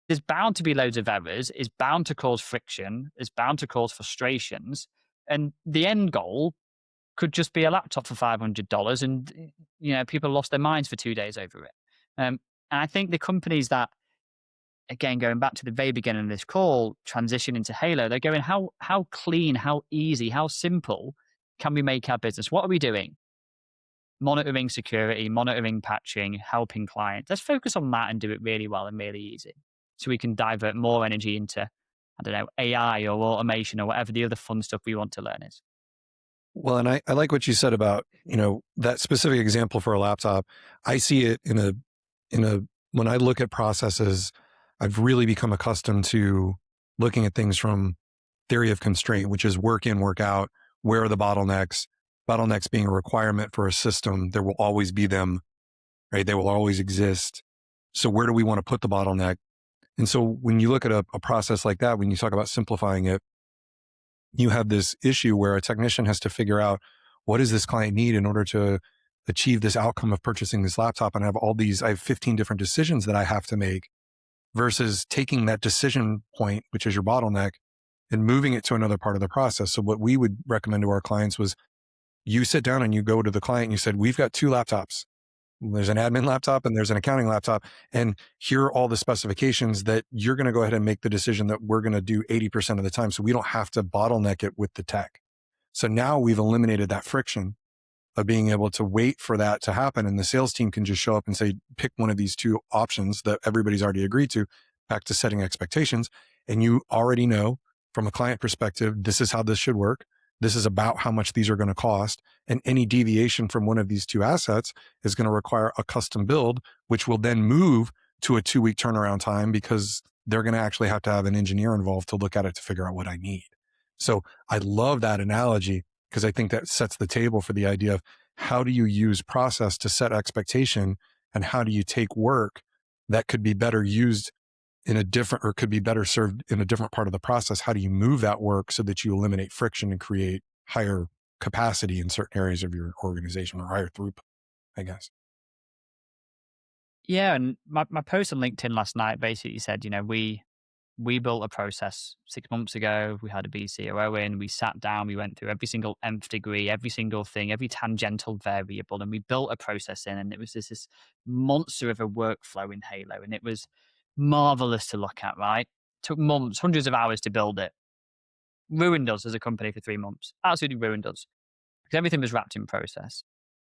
there's bound to be loads of errors, it's bound to cause friction, it's bound to cause frustrations. And the end goal could just be a laptop for $500 and, people lost their minds for 2 days over it. And I think the companies that again, going back to the very beginning of this call, transition into Halo, they're going, how clean, how easy, how simple can we make our business? What are we doing? Monitoring security, monitoring patching, helping clients. Let's focus on that and do it really well and really easy. So we can divert more energy into, I don't know, AI or automation or whatever the other fun stuff we want to learn is. Well, and I like what you said about, that specific example for a laptop. I see it when I look at processes, I've really become accustomed to looking at things from theory of constraint, which is work in, work out. Where are the bottlenecks? Bottlenecks being a requirement for a system. There will always be them, right? They will always exist. So where do we want to put the bottleneck? And so when you look at a process like that, when you talk about simplifying it, you have this issue where a technician has to figure out, what does this client need in order to achieve this outcome of purchasing this laptop? And I have 15 different decisions that I have to make, versus taking that decision point, which is your bottleneck, and moving it to another part of the process. So what we would recommend to our clients was, you sit down and you go to the client and you said, we've got 2 laptops. There's an admin laptop and there's an accounting laptop. And here are all the specifications that you're going to go ahead and make the decision that we're going to do 80% of the time. So we don't have to bottleneck it with the tech. So now we've eliminated that friction of being able to wait for that to happen. And the sales team can just show up and say, pick one of these 2 options that everybody's already agreed to, back to setting expectations. And you already know from a client perspective, this is how this should work. This is about how much these are going to cost. And any deviation from one of these 2 assets is going to require a custom build, which will then move to a 2-week turnaround time, because they're going to actually have to have an engineer involved to look at it to figure out what I need. So I love that analogy, because I think that sets the table for the idea of, how do you use process to set expectation, and how do you take work that could be better used in a different, or could be better served in a different part of the process? How do you move that work so that you eliminate friction and create higher capacity in certain areas of your organization, or higher throughput, I guess? Yeah, and my post on LinkedIn last night basically said, we built a process 6 months ago. We had a BCOO in, we sat down, we went through every single nth degree, every single thing, every tangential variable, and we built a process in, and it was this monster of a workflow in Halo, and it was marvelous to look at, right? Took months, hundreds of hours to build it. Ruined us as a company for 3 months. Absolutely ruined us. Because everything was wrapped in process.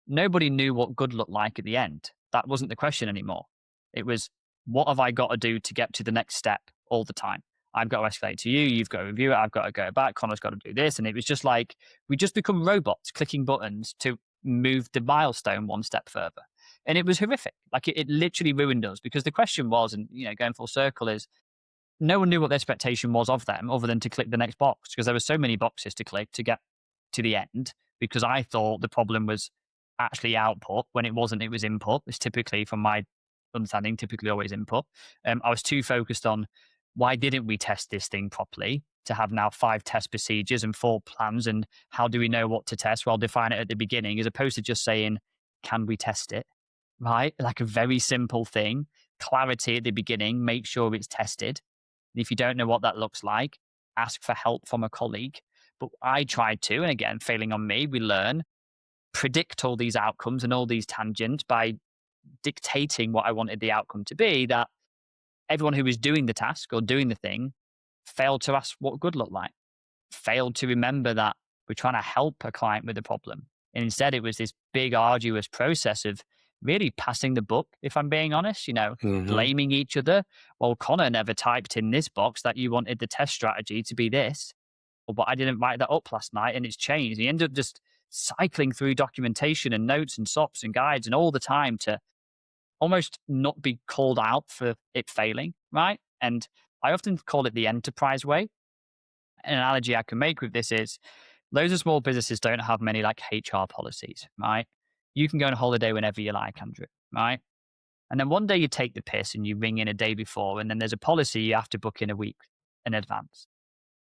Nobody knew what good looked like at the end. That wasn't the question anymore. It was, what have I got to do to get to the next step all the time? I've got to escalate to you, you've got to review it, I've got to go back, Connor's got to do this. And it was just like, we just become robots clicking buttons to move the milestone one step further. And it was horrific. Like it literally ruined us, because the question was, and going full circle, is no one knew what the expectation was of them other than to click the next box, because there were so many boxes to click to get to the end, because I thought the problem was actually output when it wasn't. It was input. It's typically, from my understanding, typically always input. I was too focused on, why didn't we test this thing properly, to have now 5 test procedures and 4 plans, and how do we know what to test? Well, define it at the beginning, as opposed to just saying, can we test it? Right? Like a very simple thing. Clarity at the beginning, make sure it's tested. And if you don't know what that looks like, ask for help from a colleague. But I tried to, and again, failing on me, we learn, predict all these outcomes and all these tangents by dictating what I wanted the outcome to be, that everyone who was doing the task or doing the thing failed to ask what good looked like, failed to remember that we're trying to help a client with a problem. And instead, it was this big, arduous process of really passing the buck, if I'm being honest, blaming each other. Well, Connor never typed in this box that you wanted the test strategy to be this. But I didn't write that up last night and it's changed. And you end up just cycling through documentation and notes and SOPs and guides and all the time to almost not be called out for it failing, right? And I often call it the enterprise way. An analogy I can make with this is, loads of small businesses don't have many like HR policies, right? You can go on holiday whenever you like, Andrew, right? And then one day you take the piss and you ring in a day before, and then there's a policy you have to book in a week in advance.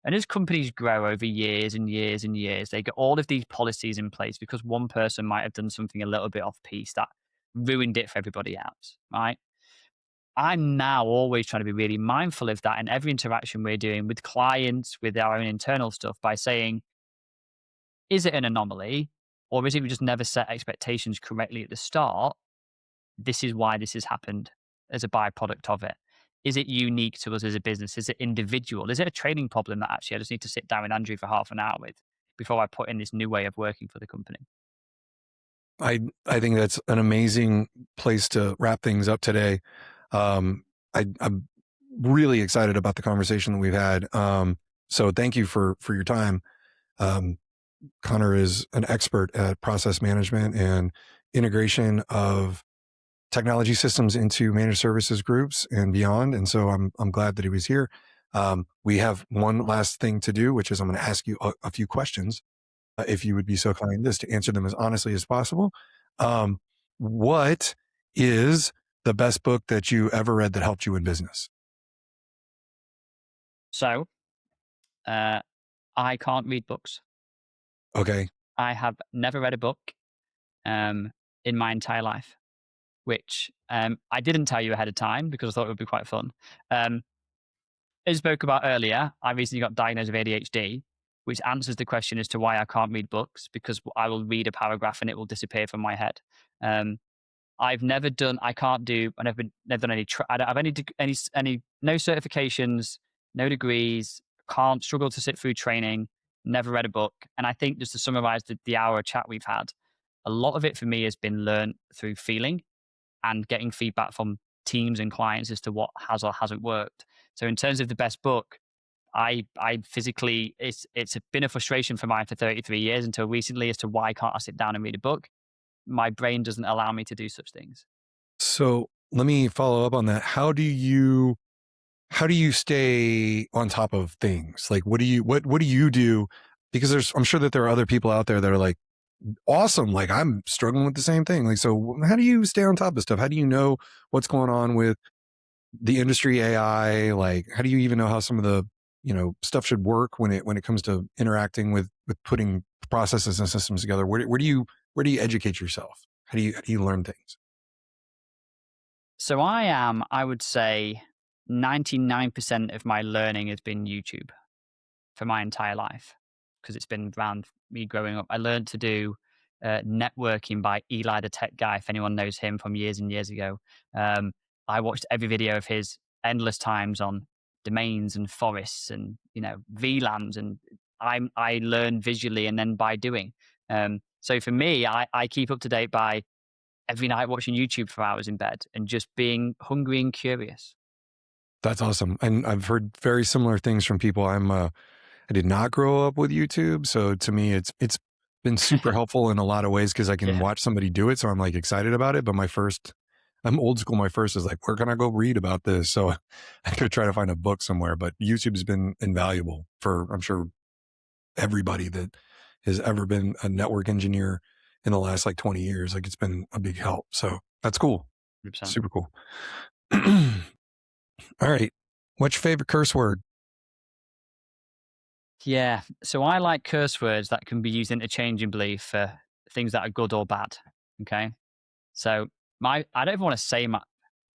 And as companies grow over years and years and years, they get all of these policies in place because one person might have done something a little bit off piece that ruined it for everybody else, right? I'm now always trying to be really mindful of that in every interaction we're doing with clients, with our own internal stuff, by saying, is it an anomaly? Or is it we just never set expectations correctly at the start? This is why this has happened as a byproduct of it. is it unique to us as a business? Is it individual? Is it a training problem that actually I just need to sit down with Andrew for half an hour with before I put in this new way of working for the company? I think that's an amazing place to wrap things up today. I'm really excited about the conversation that we've had. So thank you for your time. Connor is an expert at process management and integration of technology systems into managed services groups and beyond. And so I'm glad that he was here. We have one last thing to do, which is I'm going to ask you a few questions. If you would be so kind as to answer them as honestly as possible. What is the best book that you ever read that helped you in business? So, I can't read books. Okay. I have never read a book in my entire life, which I didn't tell you ahead of time because I thought it would be quite fun. As I spoke about earlier, I recently got diagnosed with ADHD, which answers the question as to why I can't read books, because I will read a paragraph and it will disappear from my head. I've never done, I can't do, I've never done any, I don't have any, no certifications, no degrees, can't struggle to sit through training, never read a book. And I think just to summarize the hour chat we've had, a lot of it for me has been learned through feeling and getting feedback from teams and clients as to what has or hasn't worked. So in terms of the best book, I physically, it's been a frustration for mine for 33 years until recently as to why can't I sit down and read a book? My brain doesn't allow me to do such things. So let me follow up on that. How do you stay on top of things? Like, what do you do? Because I'm sure that there are other people out there that are like, awesome. Like, I'm struggling with the same thing. Like, so how do you stay on top of stuff? How do you know what's going on with the industry AI? Like, how do you even know how some of the, stuff should work when it comes to interacting with putting processes and systems together? Where do you educate yourself? How do you learn things? So I would say 99% of my learning has been YouTube for my entire life, because it's been around me growing up. I learned to do networking by Eli the Tech Guy, if anyone knows him from years and years ago. I watched every video of his endless times on domains and forests and VLANs, and I learn visually and then by doing. So for me, I keep up to date by every night watching YouTube for hours in bed and just being hungry and curious. That's awesome. And I've heard very similar things from people. I did not grow up with YouTube, so to me, it's been super helpful in a lot of ways because I can watch somebody do it. So I'm like excited about it. But I'm old school. My first is like, where can I go read about this? So I could try to find a book somewhere. But YouTube's been invaluable for, I'm sure, everybody that has ever been a network engineer in the last like 20 years. Like, it's been a big help. So that's cool. 100%. Super cool. All right. What's your favorite curse word? Yeah. So I like curse words that can be used interchangeably for things that are good or bad. Okay. So I don't even want to say my,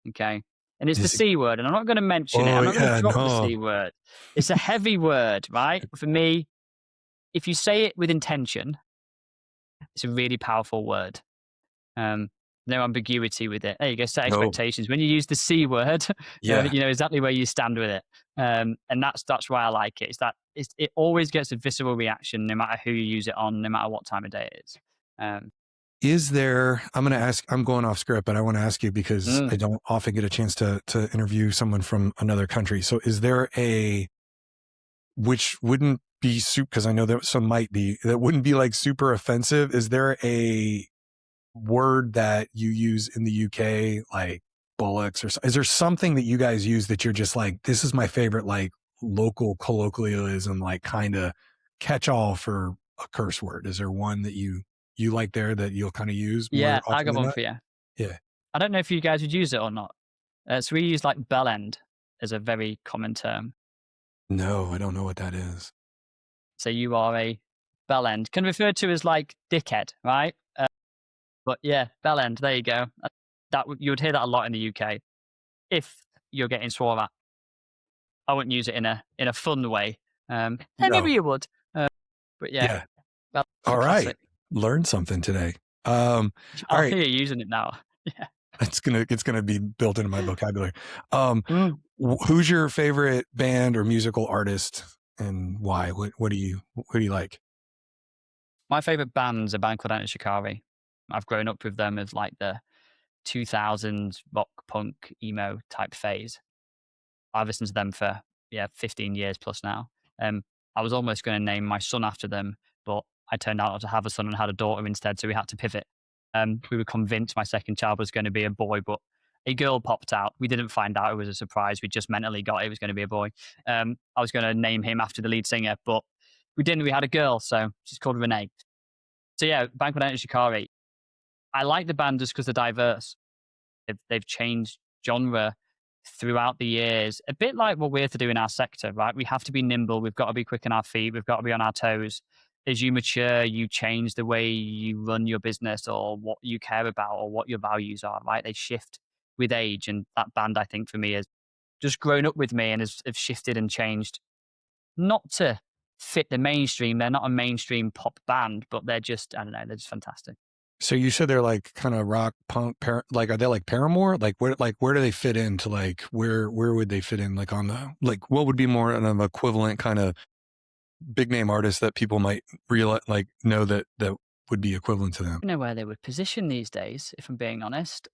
okay. And it's the C word, and I'm not going to mention it. I'm not going to drop the C word. It's a heavy word, right? For me, if you say it with intention, it's a really powerful word. No ambiguity with it. There you go. Set expectations. When you use the C word, you know exactly where you stand with it. And that's why I like it. It's that it always gets a visceral reaction, no matter who you use it on, no matter what time of day it is. Is there, I'm going off script, but I want to ask you because I don't often get a chance to interview someone from another country. So is there which wouldn't be super, because I know that some might be, that wouldn't be like super offensive. Is there a word that you use in the UK, like bullocks, or is there something that you guys use that you're just like, this is my favorite, like local colloquialism, like kind of catch all for a curse word? Is there one that you like there that you'll kind of use more often? I got one for you. Yeah. I don't know if you guys would use it or not. So we use like Bellend as a very common term. No, I don't know what that is. So you are a Bellend, can refer to as like dickhead, right? But yeah, Bellend, there you go. You would hear that a lot in the UK if you're getting swore at. I wouldn't use it in a fun way. Maybe you would. But yeah. All right. Learned something today. I'll hear you using it now. Yeah. It's gonna be built into my vocabulary. Mm. Who's your favorite band or musical artist, and why? What do you like? My favorite band's a band called Shikari. I've grown up with them as like the 2000s rock punk emo type phase. I've listened to them for 15 years plus now. I was almost going to name my son after them, but I turned out not to have a son and had a daughter instead, so we had to pivot. We were convinced my second child was going to be a boy, but a girl popped out. We didn't find out; it was a surprise. We just mentally got it was going to be a boy. I was going to name him after the lead singer, but we didn't. We had a girl, so she's called Renee. So yeah, Bank with Shikari. I like the band just because they're diverse. They've changed genre throughout the years, a bit like what we have to do in our sector, right? We have to be nimble. We've got to be quick on our feet. We've got to be on our toes. As you mature, you change the way you run your business or what you care about or what your values are, right? They shift with age. And that band, I think, for me, has just grown up with me and have shifted and changed, not to fit the mainstream. They're not a mainstream pop band, but they're just, I don't know, they're just fantastic. So you said they're like kind of rock punk, like are they like Paramore? Like where do they fit into, like where would they fit in, like on the, like what would be more an equivalent kind of big name artist that people might realize, like know that would be equivalent to them? I don't know where they would position these days, if I'm being honest.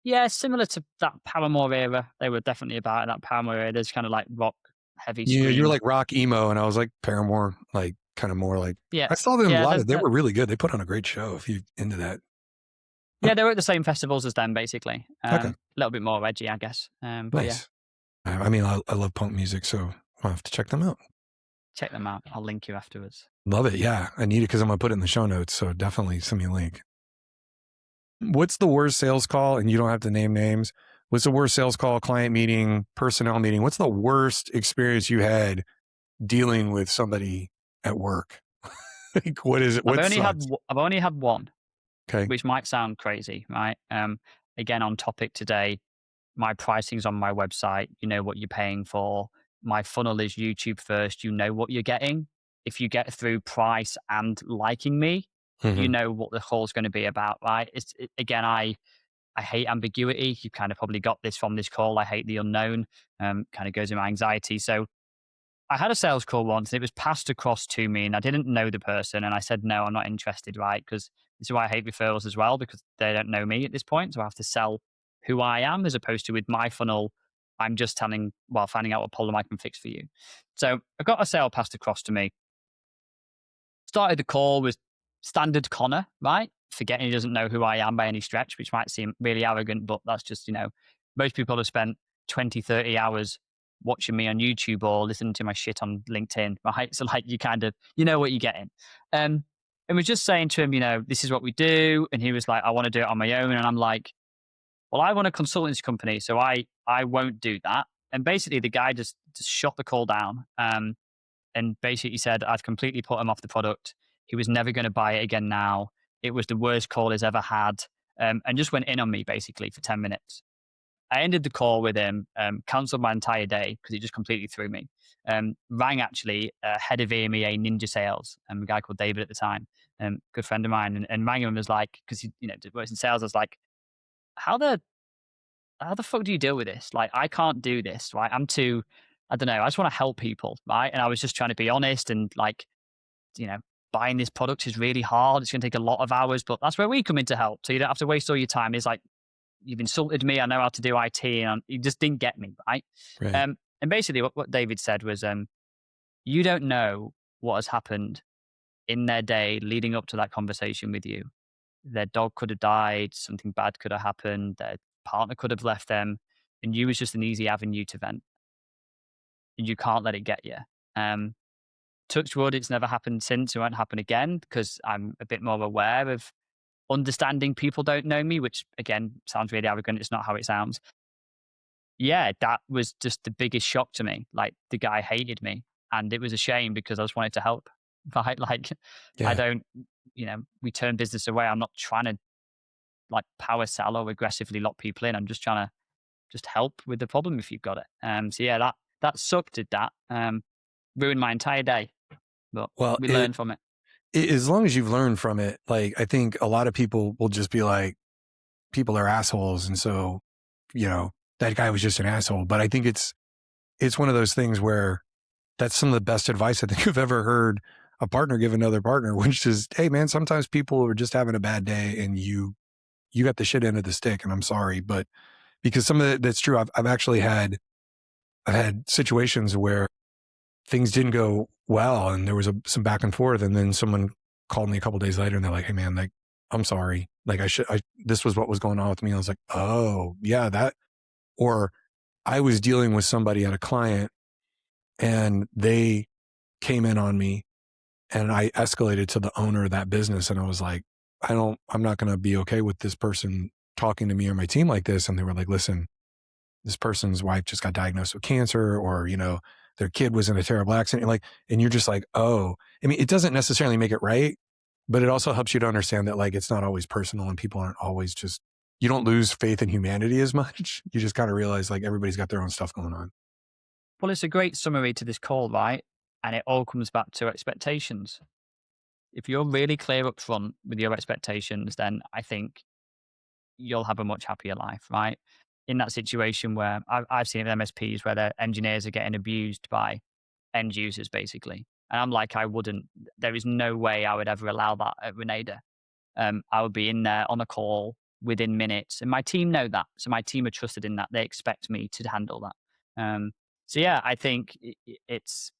Yeah, similar to that Paramore era. They were definitely about that Paramore era. There's kind of like rock heavy Yeah, scream. you're like rock emo, and I was like Paramore, like kind of more like. Yeah, I saw them yeah, live. They were really good. They put on a great show. If you into that. Yeah, they were at the same festivals as them, basically. Okay. A little bit more edgy, I guess. But Nice. Yeah. I mean, I love punk music, so I'll have to check them out. Check them out. I'll link you afterwards. Love it. Yeah, I need it because I'm gonna put it in the show notes. So definitely send me a link. What's the worst sales call? And you don't have to name names. What's the worst sales call, client meeting, personnel meeting? What's the worst experience you had dealing with somebody at work? Like, what is it? I've only had one. Okay. Which might sound crazy, right? Again, on topic today, my pricing's on my website. You know what you're paying for. My funnel is YouTube first. You know what you're getting. If you get through price and liking me, you know what the call's going to be about, right? Again, I hate ambiguity. You kind of probably got this from this call. I hate the unknown. Kind of goes in my anxiety. So I had a sales call once and it was passed across to me and I didn't know the person and I said, no, I'm not interested, right? Because this is why I hate referrals as well, because they don't know me at this point. So I have to sell who I am as opposed to with my funnel, I'm just finding out what problem I can fix for you. So I got a sale passed across to me. Started the call with standard Connor, right? Forgetting he doesn't know who I am by any stretch, which might seem really arrogant, but that's just, most people have spent 20, 30 hours watching me on YouTube or listening to my shit on LinkedIn, right? So like you kind of, you know what you're getting. And we're just saying to him, this is what we do. And he was like, I want to do it on my own. And I'm like, well, I run a consultancy company, so I won't do that. And basically the guy just shot the call down. And basically said I'd completely put him off the product. He was never going to buy it again now. It was the worst call he's ever had. And just went in on me basically for 10 minutes. I ended the call with him, cancelled my entire day because he just completely threw me. Rang actually head of EMEA Ninja Sales, a guy called David at the time, good friend of mine, and rang him and was like, because he works in sales, I was like, how the fuck do you deal with this? Like, I can't do this, right? I don't know, I just want to help people, right? And I was just trying to be honest and like, buying this product is really hard. It's going to take a lot of hours, but that's where we come in to help. So you don't have to waste all your time. It's like, you've insulted me. I know how to do IT, and you just didn't get me, right? And basically, what David said was, you don't know what has happened in their day leading up to that conversation with you. Their dog could have died, something bad could have happened, their partner could have left them, and you was just an easy avenue to vent. And you can't let it get you. Touch wood, it's never happened since. It won't happen again because I'm a bit more aware of understanding people don't know me, which again sounds really arrogant. It's not how it sounds. Yeah, that was just the biggest shock to me. Like the guy hated me, and it was a shame because I just wanted to help. Right? Like I don't, we turn business away. I'm not trying to like power sell or aggressively lock people in. I'm just trying to just help with the problem if you've got it. So yeah, that sucked. Did that ruined my entire day? But we learned from it. As long as you've learned from it, like I think a lot of people will just be like, people are assholes. And so, that guy was just an asshole. But I think it's one of those things where that's some of the best advice I think I've ever heard a partner give another partner, which is, hey man, sometimes people are just having a bad day and you got the shit end of the stick, and I'm sorry. But because some of it, that's true. I've actually had situations where things didn't go well and there was some back and forth. And then someone called me a couple of days later and they're like, hey man, like, I'm sorry. Like this was what was going on with me. I was like, oh yeah, or I was dealing with somebody at a client and they came in on me and I escalated to the owner of that business. And I was like, I'm not going to be okay with this person talking to me or my team like this. And they were like, listen, this person's wife just got diagnosed with cancer, or, their kid was in a terrible accident. And you're just like, oh, I mean, it doesn't necessarily make it right, but it also helps you to understand that it's not always personal and people aren't always you don't lose faith in humanity as much. You just kind of realize everybody's got their own stuff going on. Well, it's a great summary to this call, right? And it all comes back to expectations. If you're really clear up front with your expectations, then I think you'll have a much happier life, right? In that situation where I've seen MSPs where their engineers are getting abused by end users, basically. And I'm like, there is no way I would ever allow that at Renada. I would be in there on a call within minutes. And my team know that. So my team are trusted in that. They expect me to handle that. So yeah, I think it's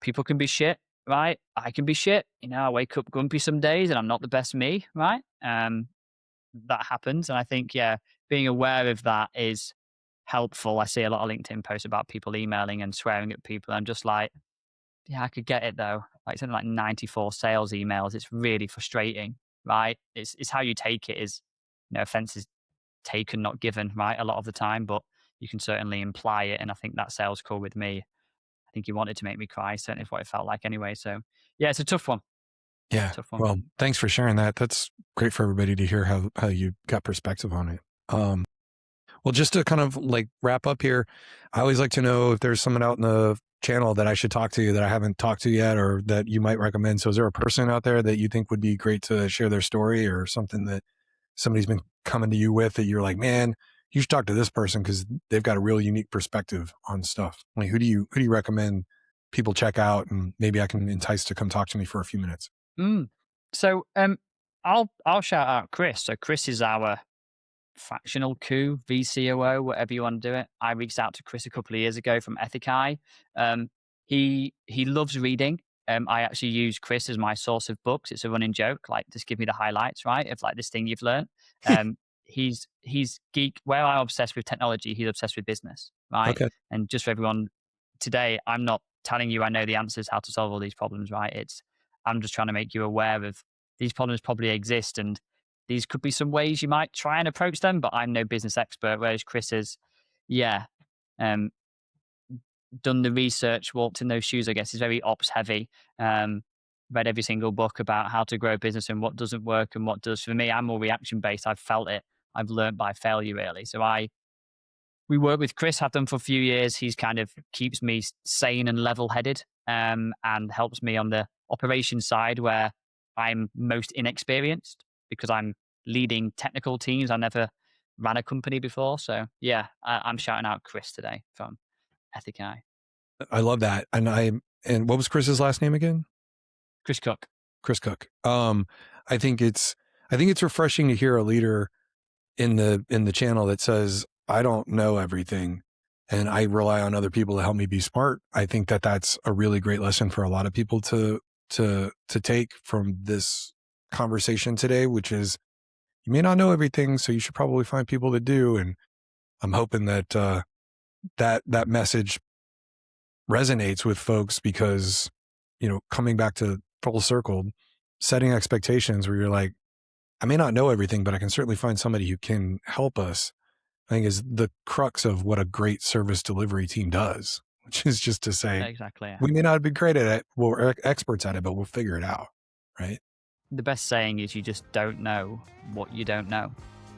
people can be shit, right? I can be shit. I wake up grumpy some days and I'm not the best me, right? That happens. And I think, being aware of that is helpful. I see a lot of LinkedIn posts about people emailing and swearing at people. I'm just like, yeah, I could get it though. Like something like 94 sales emails. It's really frustrating, right? It's how you take it is, offense is taken, not given, right? A lot of the time, but you can certainly imply it. And I think that sales call with me, I think he wanted to make me cry. Certainly is what it felt like anyway. So yeah, it's a tough one. Yeah. Well, thanks for sharing that. That's great for everybody to hear how you got perspective on it. Well, just to kind of wrap up here, I always like to know if there's someone out in the channel that I should talk to that I haven't talked to yet, or that you might recommend. So is there a person out there that you think would be great to share their story, or something that somebody's been coming to you with that you're like, man, you should talk to this person because they've got a real unique perspective on stuff? Who do you recommend people check out, and maybe I can entice to come talk to me for a few minutes? So I'll shout out Chris. So Chris is our fractional coup, VCOO, whatever you want to do it. I reached out to Chris a couple of years ago from Ethikai. He loves reading. I actually use Chris as my source of books. It's a running joke, just give me the highlights, right, of this thing you've learned. He's geek. Where I'm obsessed with technology, he's obsessed with business, right? Okay. And just for everyone today, I'm not telling you I know the answers how to solve all these problems, right? I'm just trying to make you aware of these problems probably exist, and these could be some ways you might try and approach them, but I'm no business expert, whereas Chris is, done the research, walked in those shoes, I guess. He's very ops heavy, read every single book about how to grow a business and what doesn't work and what does. For me, I'm more reaction based. I've felt it. I've learned by failure, really. So we work with Chris, have done for a few years. He's kind of keeps me sane and level headed, and helps me on the operations side where I'm most inexperienced because I'm leading technical teams. I never ran a company before. So yeah, I'm shouting out Chris today from Ethikai. I love that. And what was Chris's last name again? Chris Cook. Chris Cook. I think it's refreshing to hear a leader in the channel that says, I don't know everything and I rely on other people to help me be smart. I think that that's a really great lesson for a lot of people to take from this conversation today, which is you may not know everything, so you should probably find people that do. And I'm hoping that that message resonates with folks because, coming back to full circle, setting expectations where you're like, I may not know everything, but I can certainly find somebody who can help us, I think is the crux of what a great service delivery team does, which is just to say, exactly, we may not be great at it, we're experts at it, but we'll figure it out, right? The best saying is you just don't know what you don't know.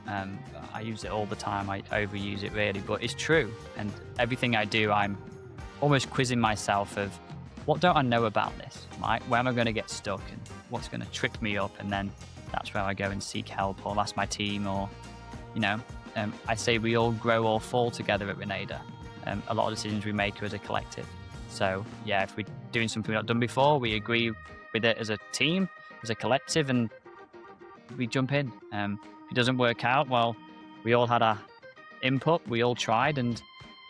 I use it all the time. I overuse it really, but it's true. And everything I do, I'm almost quizzing myself of what don't I know about this, right? Where am I going to get stuck and what's going to trip me up? And then that's where I go and seek help or ask my team, or, I say we all grow or fall together at Renada. A lot of decisions we make are as a collective. So yeah, if we're doing something we've not done before, we agree with it as a team, as a collective, and we jump in. If it doesn't work out, well, we all had our input, we all tried, and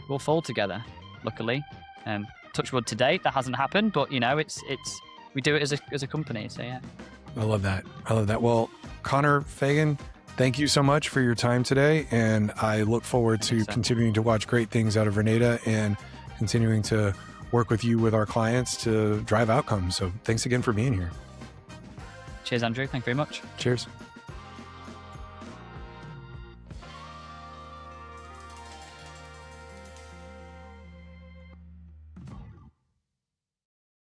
we'll fall together, luckily. Touch wood to date, that hasn't happened, but it's we do it as a company. So yeah. I love that. Well, Connor Fagan, thank you so much for your time today. And I look forward to continuing to watch great things out of Renada and continuing to work with you with our clients to drive outcomes. So thanks again for being here. Cheers, Andrew. Thank you very much. Cheers.